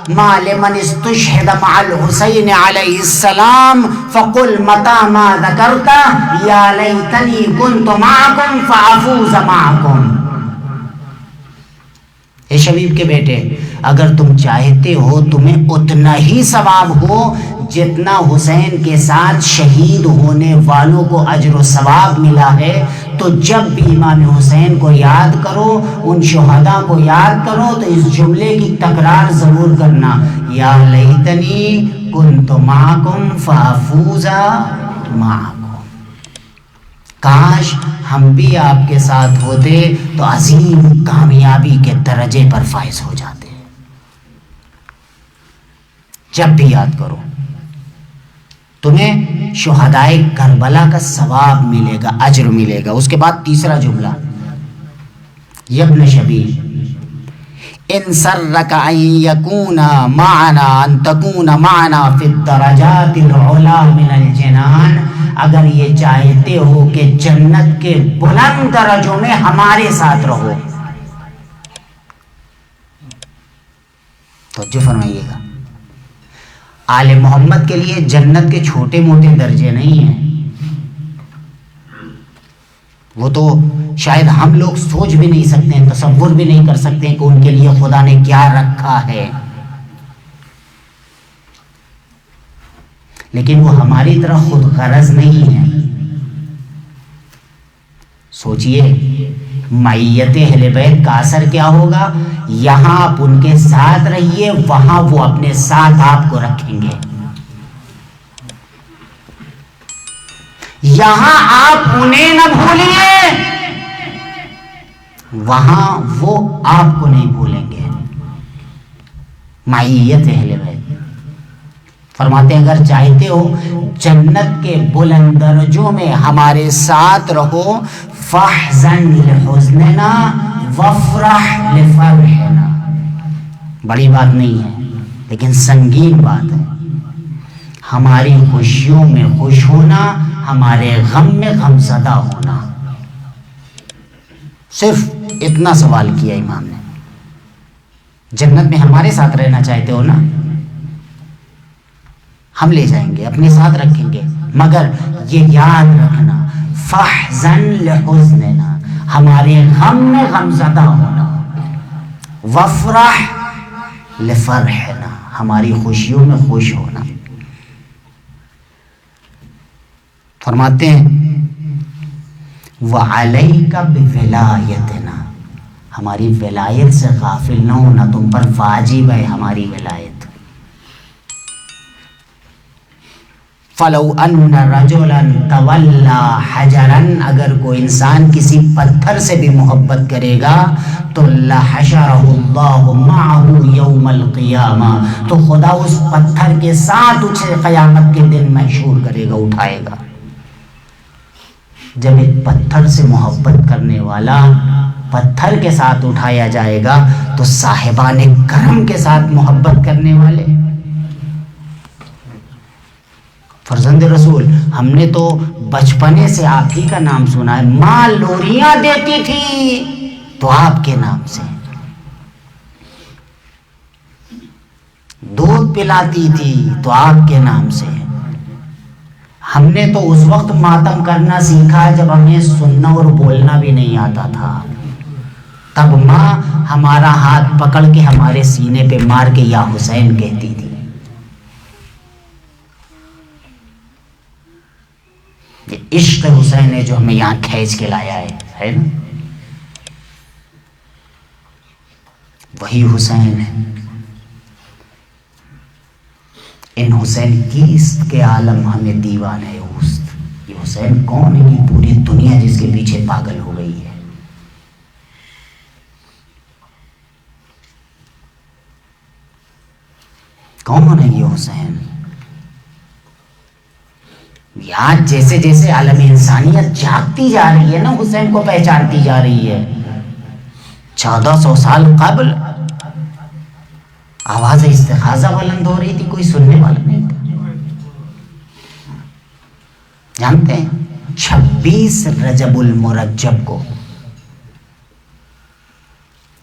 ما لمن استشهد مع الحسین علیہ السلام فقل متى ما ذکرت یا لیتنی کنت معکم فافوز معکم. اے شبیب کے بیٹے، اگر تم چاہتے ہو تمہیں اتنا ہی ثواب ہو جتنا حسین کے ساتھ شہید ہونے والوں کو اجر و ثواب ملا ہے، تو جب بھی امام حسین کو یاد کرو، ان شہداء کو یاد کرو، تو اس جملے کی تکرار ضرور کرنا، یا لیتنی کنت معکم فافوز معکم. کاش ہم بھی آپ کے ساتھ ہوتے تو عظیم کامیابی کے درجے پر فائز ہو جاتے. جب بھی یاد کرو تمہیں شہدائے کربلا کا ثواب ملے گا، اجر ملے گا۔ اس کے بعد تیسرا جملہ، یبن شبیب ان سرک ان یکون معنا ان تکون معنا فی الدرجات العلا من الجنان، اگر یہ چاہتے ہو کہ جنت کے بلند درجوں میں ہمارے ساتھ رہو، توجہ فرمائیے گا، آل محمد کے لیے جنت کے چھوٹے موٹے درجے نہیں ہیں، وہ تو شاید ہم لوگ سوچ بھی نہیں سکتے ہیں، تصور بھی نہیں کر سکتے کہ ان کے لیے خدا نے کیا رکھا ہے، لیکن وہ ہماری طرح خود غرض نہیں ہے۔ سوچئے معیت اہل بیت کا اثر کیا ہوگا، یہاں آپ ان کے ساتھ رہیے، وہاں وہ اپنے ساتھ آپ کو رکھیں گے، یہاں آپ انہیں نہ بھولیے، وہاں وہ آپ کو نہیں بھولیں گے۔ معیت اہل بیت فرماتے ہیں اگر چاہتے ہو جنت کے بلند درجوں میں ہمارے ساتھ رہو، فاحزن لحزننا وافرح لفرحنا، بڑی بات نہیں ہے لیکن سنگین بات ہے، ہماری خوشیوں میں خوش ہونا، ہمارے غم میں غم زدہ ہونا۔ صرف اتنا سوال کیا امام نے، جنت میں ہمارے ساتھ رہنا چاہتے ہو نا، ہم لے جائیں گے، اپنے ساتھ رکھیں گے، مگر یہ یاد رکھنا فاحزن لحزننا، ہمارے غم میں غم زدہ ہونا، وافرح لفرحنا، ہماری خوشیوں میں خوش ہونا۔ فرماتے ہیں وَعَلَيْكَ بِوِلَایَتِنَا، ہماری ولایت سے غافل نہ ہونا، تم پر واجب ہے ہماری ولایت۔ فَلَوْ أَنَّ رَجُلًا تَوَلَّى حَجَرًا، اگر کوئی انسان کسی پتھر سے بھی محبت کرے گا تو لَحَشَرَهُ اللَّهُ مَعَهُ يَوْمَ الْقِيَامَةِ، تو خدا اس پتھر کے ساتھ اسے قیامت کے دن محشور کرے گا، اٹھائے گا۔ جب ایک پتھر سے محبت کرنے والا پتھر کے ساتھ اٹھایا جائے گا تو صاحبان کرم کے ساتھ محبت کرنے والے، فرزند رسول، ہم نے تو بچپنے سے آپ ہی کا نام سنا ہے، ماں لوریاں دیتی تھی تو آپ کے نام سے، دودھ پلاتی تھی تو آپ کے نام سے، ہم نے تو اس وقت ماتم کرنا سیکھا جب ہمیں سننا اور بولنا بھی نہیں آتا تھا، تب ماں ہمارا ہاتھ پکڑ کے ہمارے سینے پہ مار کے یا حسین کہتی تھی۔ یہ عشق حسین ہے جو ہمیں یہاں کھینچ کے لایا ہے نا، وہی حسین ہے۔ ان حسین کیست کے عالم ہمیں دیوان ہے اوست، یہ حسین کون ہے، یہ پوری دنیا جس کے پیچھے پاگل ہو گئی ہے۔ کون ہے یہ حسین؟ آج جیسے جیسے عالم انسانیت جاگتی جا رہی ہے نا، حسین کو پہچانتی جا رہی ہے۔ 1400 سال قبل آواز استغاثہ بلند ہو رہی تھی، کوئی سننے والا نہیں تھا۔ جانتے ہیں 26 رجب المرجب کو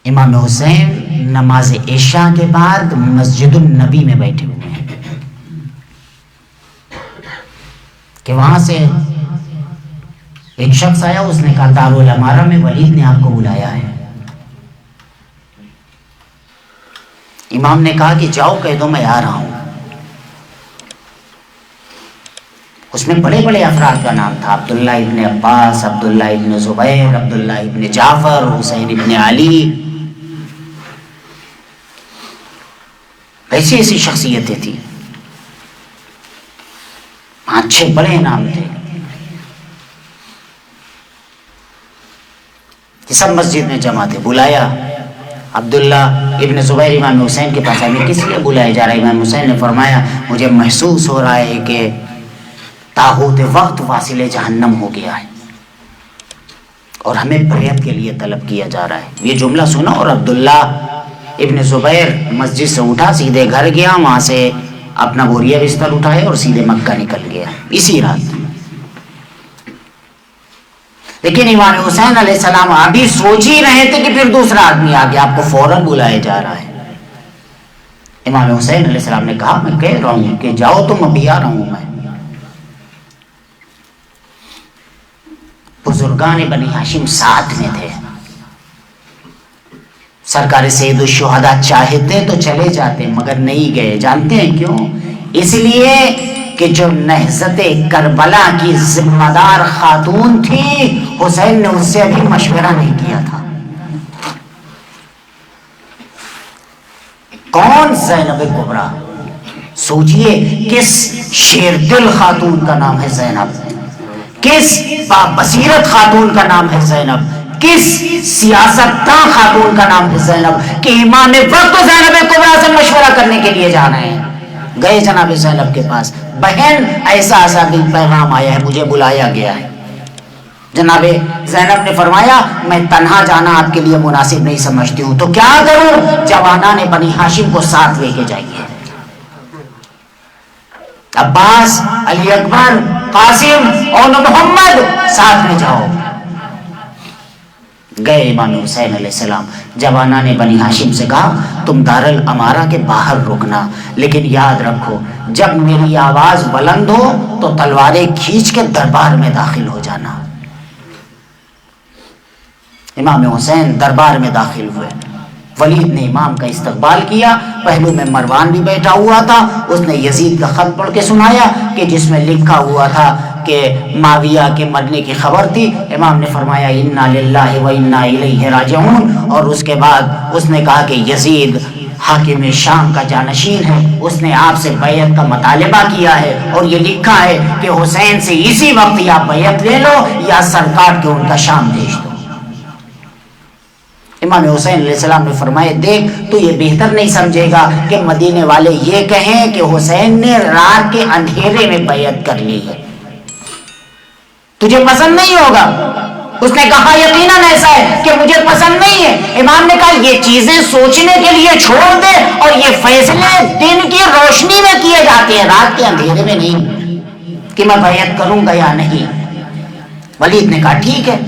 امام حسین نماز عشاء کے بعد مسجد النبی میں بیٹھے ہوئے ہیں کہ وہاں سے ایک شخص آیا، اس نے کہا دارالامارہ میں ولید نے آپ کو بلایا ہے۔ امام نے کہا کہ جاؤ کہہ دو میں آ رہا ہوں۔ اس میں بڑے بڑے افراد کا نام تھا، عبداللہ ابن عباس، عبداللہ ابن زبیر، عبداللہ ابن جعفر، حسین ابن علی، ایسی ایسی شخصیتیں تھیں، اچھے بڑے نام تھے۔ یہ سب مسجد میں جمع تھے، بلایا، عبداللہ ابن زبیر امام حسین کے پاس ہمیں کس لیے بلایا جا رہا ہے؟ امام حسین نے فرمایا مجھے محسوس ہو رہا ہے کہ تاغوت وقت واصل جہنم ہو گیا ہے اور ہمیں بیعت کے لیے طلب کیا جا رہا ہے. یہ جملہ سنا اور عبداللہ ابن زبیر مسجد سے اٹھا, سیدھے گھر گیا, وہاں سے اپنا بوریا بستر اٹھایا اور سیدھے مکہ نکل گیا اسی رات. لیکن امام حسین علیہ السلام ابھی سوچ ہی رہے تھے کہ پھر دوسرا آدمی آ گیا, آپ کو فوراً بلایا جا رہا ہے. امام حسین علیہ السلام نے کہا میں کہہ رہا ہوں کہ جاؤ تم, ابھی آ رہا ہوں میں. بزرگان بنی ہاشم ساتھ میں تھے. سرکار سید الشہداء چاہتے تو چلے جاتے مگر نہیں گئے. جانتے ہیں کیوں؟ اس لیے کہ جو نہضت کربلا کی ذمہ دار خاتون تھی حسین نے اس سے ابھی مشورہ نہیں کیا تھا. کون؟ زینب کبریٰ. سوچئے کس شیر دل خاتون کا نام ہے زینب, کس بصیرت خاتون کا نام ہے زینب, کس سیاست داں خاتون کا نام ہے زینب کہ امام وقت زینب کبریٰ سے مشورہ کرنے کے لیے جانا ہے. گئے جناب زینب کے پاس, بہن ایسا ایسا بھی پیغام آیا ہے, مجھے بلایا گیا ہے. جناب زینب نے فرمایا میں تنہا جانا آپ کے لیے مناسب نہیں سمجھتی ہوں, تو کیا کروں؟ جوانان بنی ہاشم کو ساتھ لے کے جائیے. عباس, علی اکبر, قاسم اور محمد ساتھ میں جاؤ. گئے امام حسین علیہ السلام. جوانان بنی ہاشم سے کہا تم دارالامارہ کے باہر رکنا, لیکن یاد رکھو جب میری آواز بلند ہو تو تلواریں کھینچ کے دربار میں داخل ہو جانا. امام حسین دربار میں داخل ہوئے. ولید نے امام کا استقبال کیا. پہلو میں مروان بھی بیٹھا ہوا تھا. اس نے یزید کا خط پڑھ کے سنایا کہ جس میں لکھا ہوا تھا کہ معاویہ کے مرنے کی خبر تھی. امام نے فرمایا انا للہ و انا الیہ راجعون, اور اس کے بعد اس نے کہا کہ یزید حاکم شام کا جانشین ہے, اس نے آپ سے بیعت کا مطالبہ کیا ہے اور یہ لکھا ہے کہ حسین سے اسی وقت یا بیعت لے لو یا سر کاٹ کے ان کا شام بھیج دو. امام حسین علیہ السلام نے فرمایا دیکھ تو یہ بہتر نہیں سمجھے گا کہ مدینے والے یہ کہیں کہ حسین نے رات کے اندھیرے میں بیعت کر لی ہے, تجھے پسند نہیں ہوگا. اس نے کہا یقیناً ایسا ہے کہ مجھے پسند نہیں ہے. امام نے کہا یہ چیزیں سوچنے کے لیے چھوڑ دے, اور یہ فیصلے دن کی روشنی میں کیے جاتے ہیں, رات کے اندھیرے میں نہیں کہ میں بیعت کروں گا یا نہیں. ولید نے کہا ٹھیک ہے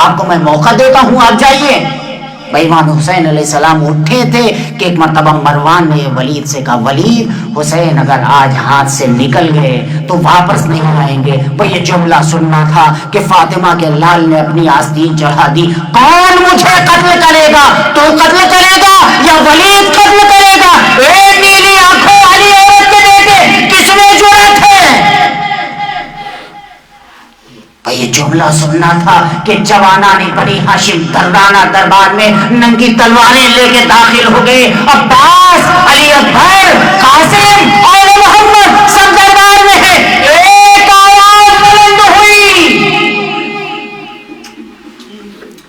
آپ کو میں موقع دیتا ہوں, آپ جائیے. بھائی امام حسین علیہ السلام اٹھے تھے کہ ایک مرتبہ مروان نے ولید سے کہا ولید حسین اگر آج ہاتھ سے نکل گئے تو واپس نہیں آئیں گے. وہ یہ جملہ سننا تھا کہ فاطمہ کے لال نے اپنی آستین چڑھا دی, کون مجھے قتل کرے گا؟ تو قتل کرے گا یا ولید قتل کرے گا؟ اے نیلی آنکھوں والی عورت کے بیٹے کس میں جرأت ہے؟ یہ جملہ سننا تھا کہ جوانان بنی ہاشم دردانہ دربار میں ننگی تلواریں لے کے داخل ہو گئے. عباس, علی اکبر, قاسم اور محمد سب دربار میں ہیں. ایک آواز بلند ہوئی,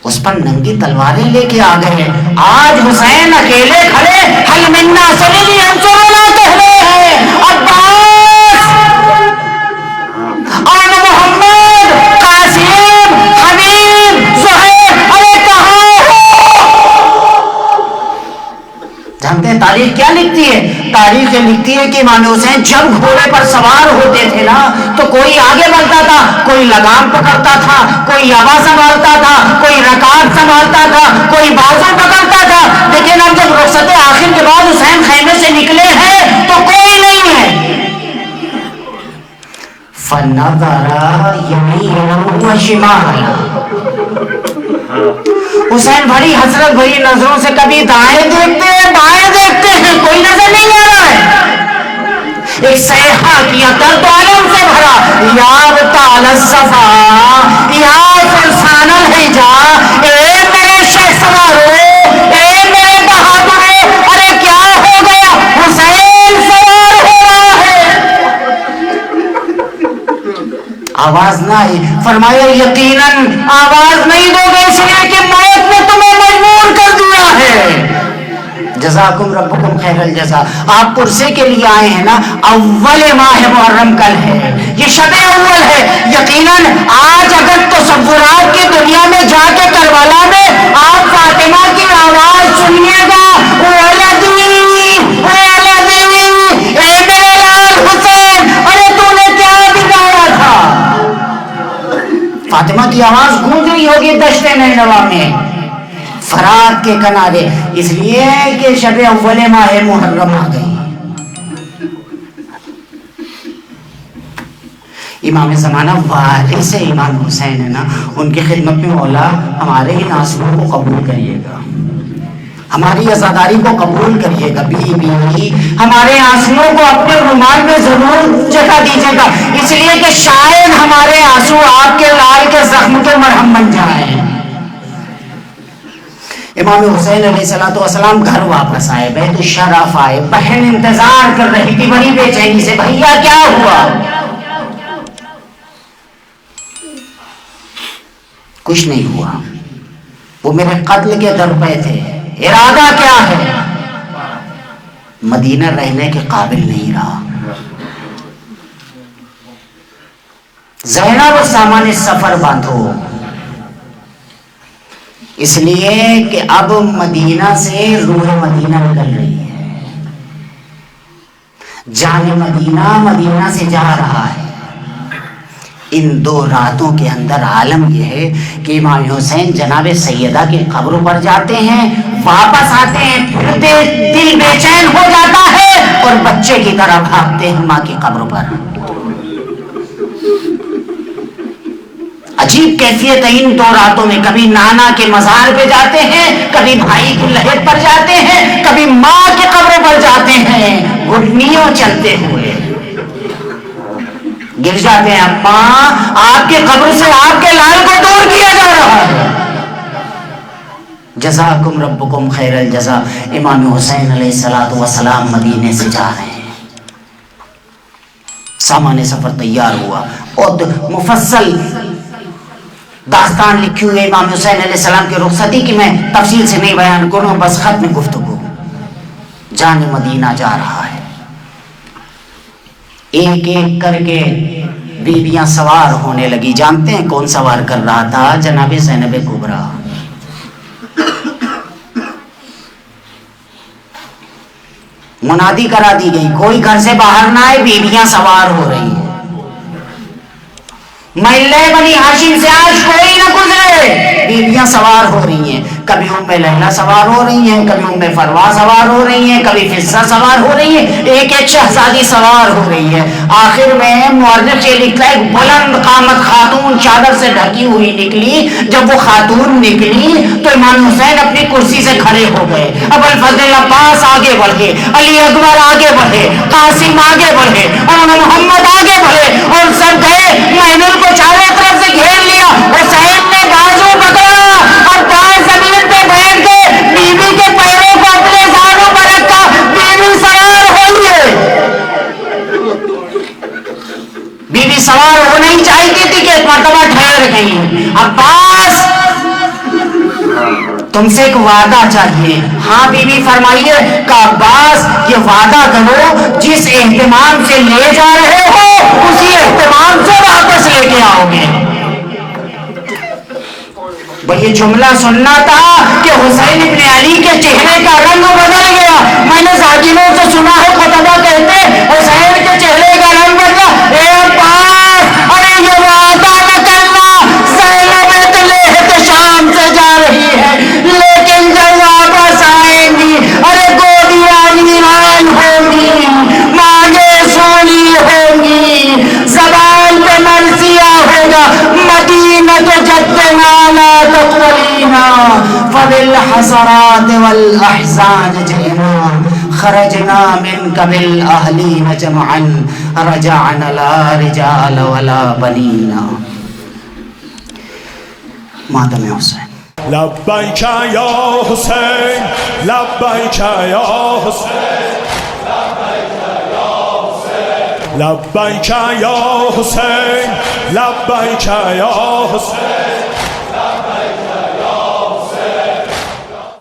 اس پر ننگی تلواریں لے کے آ گئے. آج حسین اکیلے کھڑے حل منا سلیلی انصرنا کہہ رہے ہیں. عباس اور محمد, جانتے ہیں تاریخ کیا لکھتی ہے؟ تاریخ لکھتی ہے کہ امام حسین جب گھوڑے پر سوار ہوتے تھے نا تو کوئی آگے بڑھتا تھا, کوئی لگام پکڑتا تھا, کوئی آوا سنبھالتا تھا, کوئی رکاب سنبھالتا تھا, کوئی بازو پکڑتا تھا. لیکن اب جب رخصت آخر کے بعد حسین خیمے سے نکلے ہیں تو کوئی نہیں ہے. فَنَظَرَ يَمِينًا وَشِمَالًا, حسین بڑی حسرت بھری نظروں سے کبھی دائیں دیکھتے ہیں بائیں دیکھتے ہیں, کوئی نظر نہیں آ رہا ہے. ایک صیحہ کیا درد عالم سے بھرا, یا بطال الصفا یا فرسان الحجا, اے میرے شہ سوارو, اے میرے بہادرو, ارے کیا ہو گیا؟ حسین سوار ہو رہا ہے. آواز نہ آئی. فرمایا یقیناً آواز نہیں دو گے اس لیے کہ موت نے تمہیں مجبور کر دیا ہے. جزاکم ربکم خیر الجزا. آپ پرسے کے لیے آئے ہیں نا, اول ماہ محرم کل ہے, یہ شب اول ہے. یقیناً آج اگر تصورات کی دنیا میں جا کے کربلا میں آپ فاطمہ کی آواز سنیے گا, فاطمہ کی آواز گونج رہی ہوگی دشت نینوا میں, فرات کے کنارے, اس لیے کہ شب اول ماہ محرم آ گئی. امام زمانہ وارث امام حسین ہے نا, ان کی خدمت میں مولا ہمارے ان آنسوؤں کو قبول کریے گا, ہماری عزاداری کو قبول کریے گا. بی ہمارے آنسوؤں کو اپنے رومال میں ضرور جگہ دیجیے گا, اس لیے کہ شاید ہمارے آنسو آپ کے لال کے زخم کے مرہم بن جائیں. امام حسین علیہ السلام گھر واپس آئے, بیت الشرف آئے. بہن انتظار کر رہی تھی بڑی بے چینی سے, بھیا کیا ہوا؟ کچھ نہیں ہوا, وہ میرے قتل کے در پہ تھے. ارادہ کیا ہے؟ مدینہ رہنے کے قابل نہیں رہا. زینب سامان سفر باندھو, اس لیے کہ اب مدینہ سے روح مدینہ نکل رہی ہے. جان مدینہ مدینہ سے جا رہا ہے. ان 2 راتوں کے اندر عالم یہ ہے کہ امام حسین جناب سیدہ کی قبر پر جاتے ہیں, واپس آتے ہیں, پھر دل بے چین ہو جاتا ہے اور بچے کی طرح بھاگتے ہیں ماں کی قبر پر. عجیب کیفیت ہے ان 2 راتوں میں. کبھی نانا کے مزار پہ جاتے ہیں, کبھی بھائی کی لحد پر جاتے ہیں, کبھی ماں کی قبر پر جاتے ہیں, گھٹنیوں چلتے ہوئے گر جاتے ہیں. ماں, آپ کی قبر سے آپ کے لال کو دور کیا جا رہا ہے. جزاکم ربکم خیر الجزا. امام حسین علیہ السلام مدینے سے جا رہے ہیں. سامان سفر تیار ہوا اور مفصل داستان لکھی ہوئی امام حسین علیہ السلام کی رخصتی کی میں تفصیل سے نہیں بیان کروں, بس ختم گفتگو. جان مدینہ جا رہا ہے. ایک ایک کر کے بیویاں سوار ہونے لگی. جانتے ہیں کون سوار کر رہا تھا؟ جناب زینب کبریٰ. منادی کرا دی گئی, کوئی گھر سے باہر نہ آئے, بیویاں سوار ہو رہی ہیں. محلے بنی ہاشم سے آج کوئی نہ گزرے, بیویاں سوار ہو رہی ہیں. کبھی ام لیلہ سوار ہو رہی ہیں, کبھی ام فروا سوار ہو رہی ہیں, کبھی فضہ سوار ہو رہی ہیں, ایک ایک شہزادی سوار ہو رہی ہے. آخر میں مورخ یہ لکھتا ہے ایک بلند قامت خاتون چادر سے ڈھکی ہوئی نکلی. جب وہ خاتون نکلی تو امام حسین اپنی کرسی سے کھڑے ہو گئے. ابوالفضل عباس آگے بڑھے, علی اکبر آگے بڑھے, قاسم آگے بڑھے, اور محمد آگے بڑھے, اور سب گئے. محمود کو چاروں طرف سے گھیر لیا. حسین نے بازو پکڑا اور پاؤں زمین پہ بیٹھ کے بیوی کے پیروں کو اپنے زانوں پر رکھا. بیوی سوار ہوئی ہے. بیوی سوار ہونا ہی چاہتی تھی کہ ایک مرتبہ ٹھہر گئی. عباس تم سے ایک وعدہ چاہیے. ہاں بیوی فرمائیے. کہ عباس یہ وعدہ کرو جس اہتمام سے لے جا رہے ہو اسی اہتمام سے واپس لے کے آؤ گے. یہ جملہ سننا تھا کہ حسین ابن علی کے چہرے کا رنگ بدل گیا. میں نے ذاکروں سے سنا ہے, قتادہ کہتے حسین کے چہرے کا رنگ بدلا. اے عباس, ارے یہ وعدہ نہ کرنا, زینب اطلحت شام سے جا رہی ہے, لیکن جب واپس آئیں گی ارے گودیاں نیران ہوں گی, مانگے سونی ہوں گی, زبان پہ مرثیہ ہوگا, مدینہ تو جدنا لا تقولینا فبالحسرات والاحزان جئنا خرجنا منك بالاهلين جمعا رجعنا لا رجال ولا بنينا. ماتم حسین. لبیک یا حسین, لبیک یا حسین, لبیک یا حسین, لبیک یا حسین.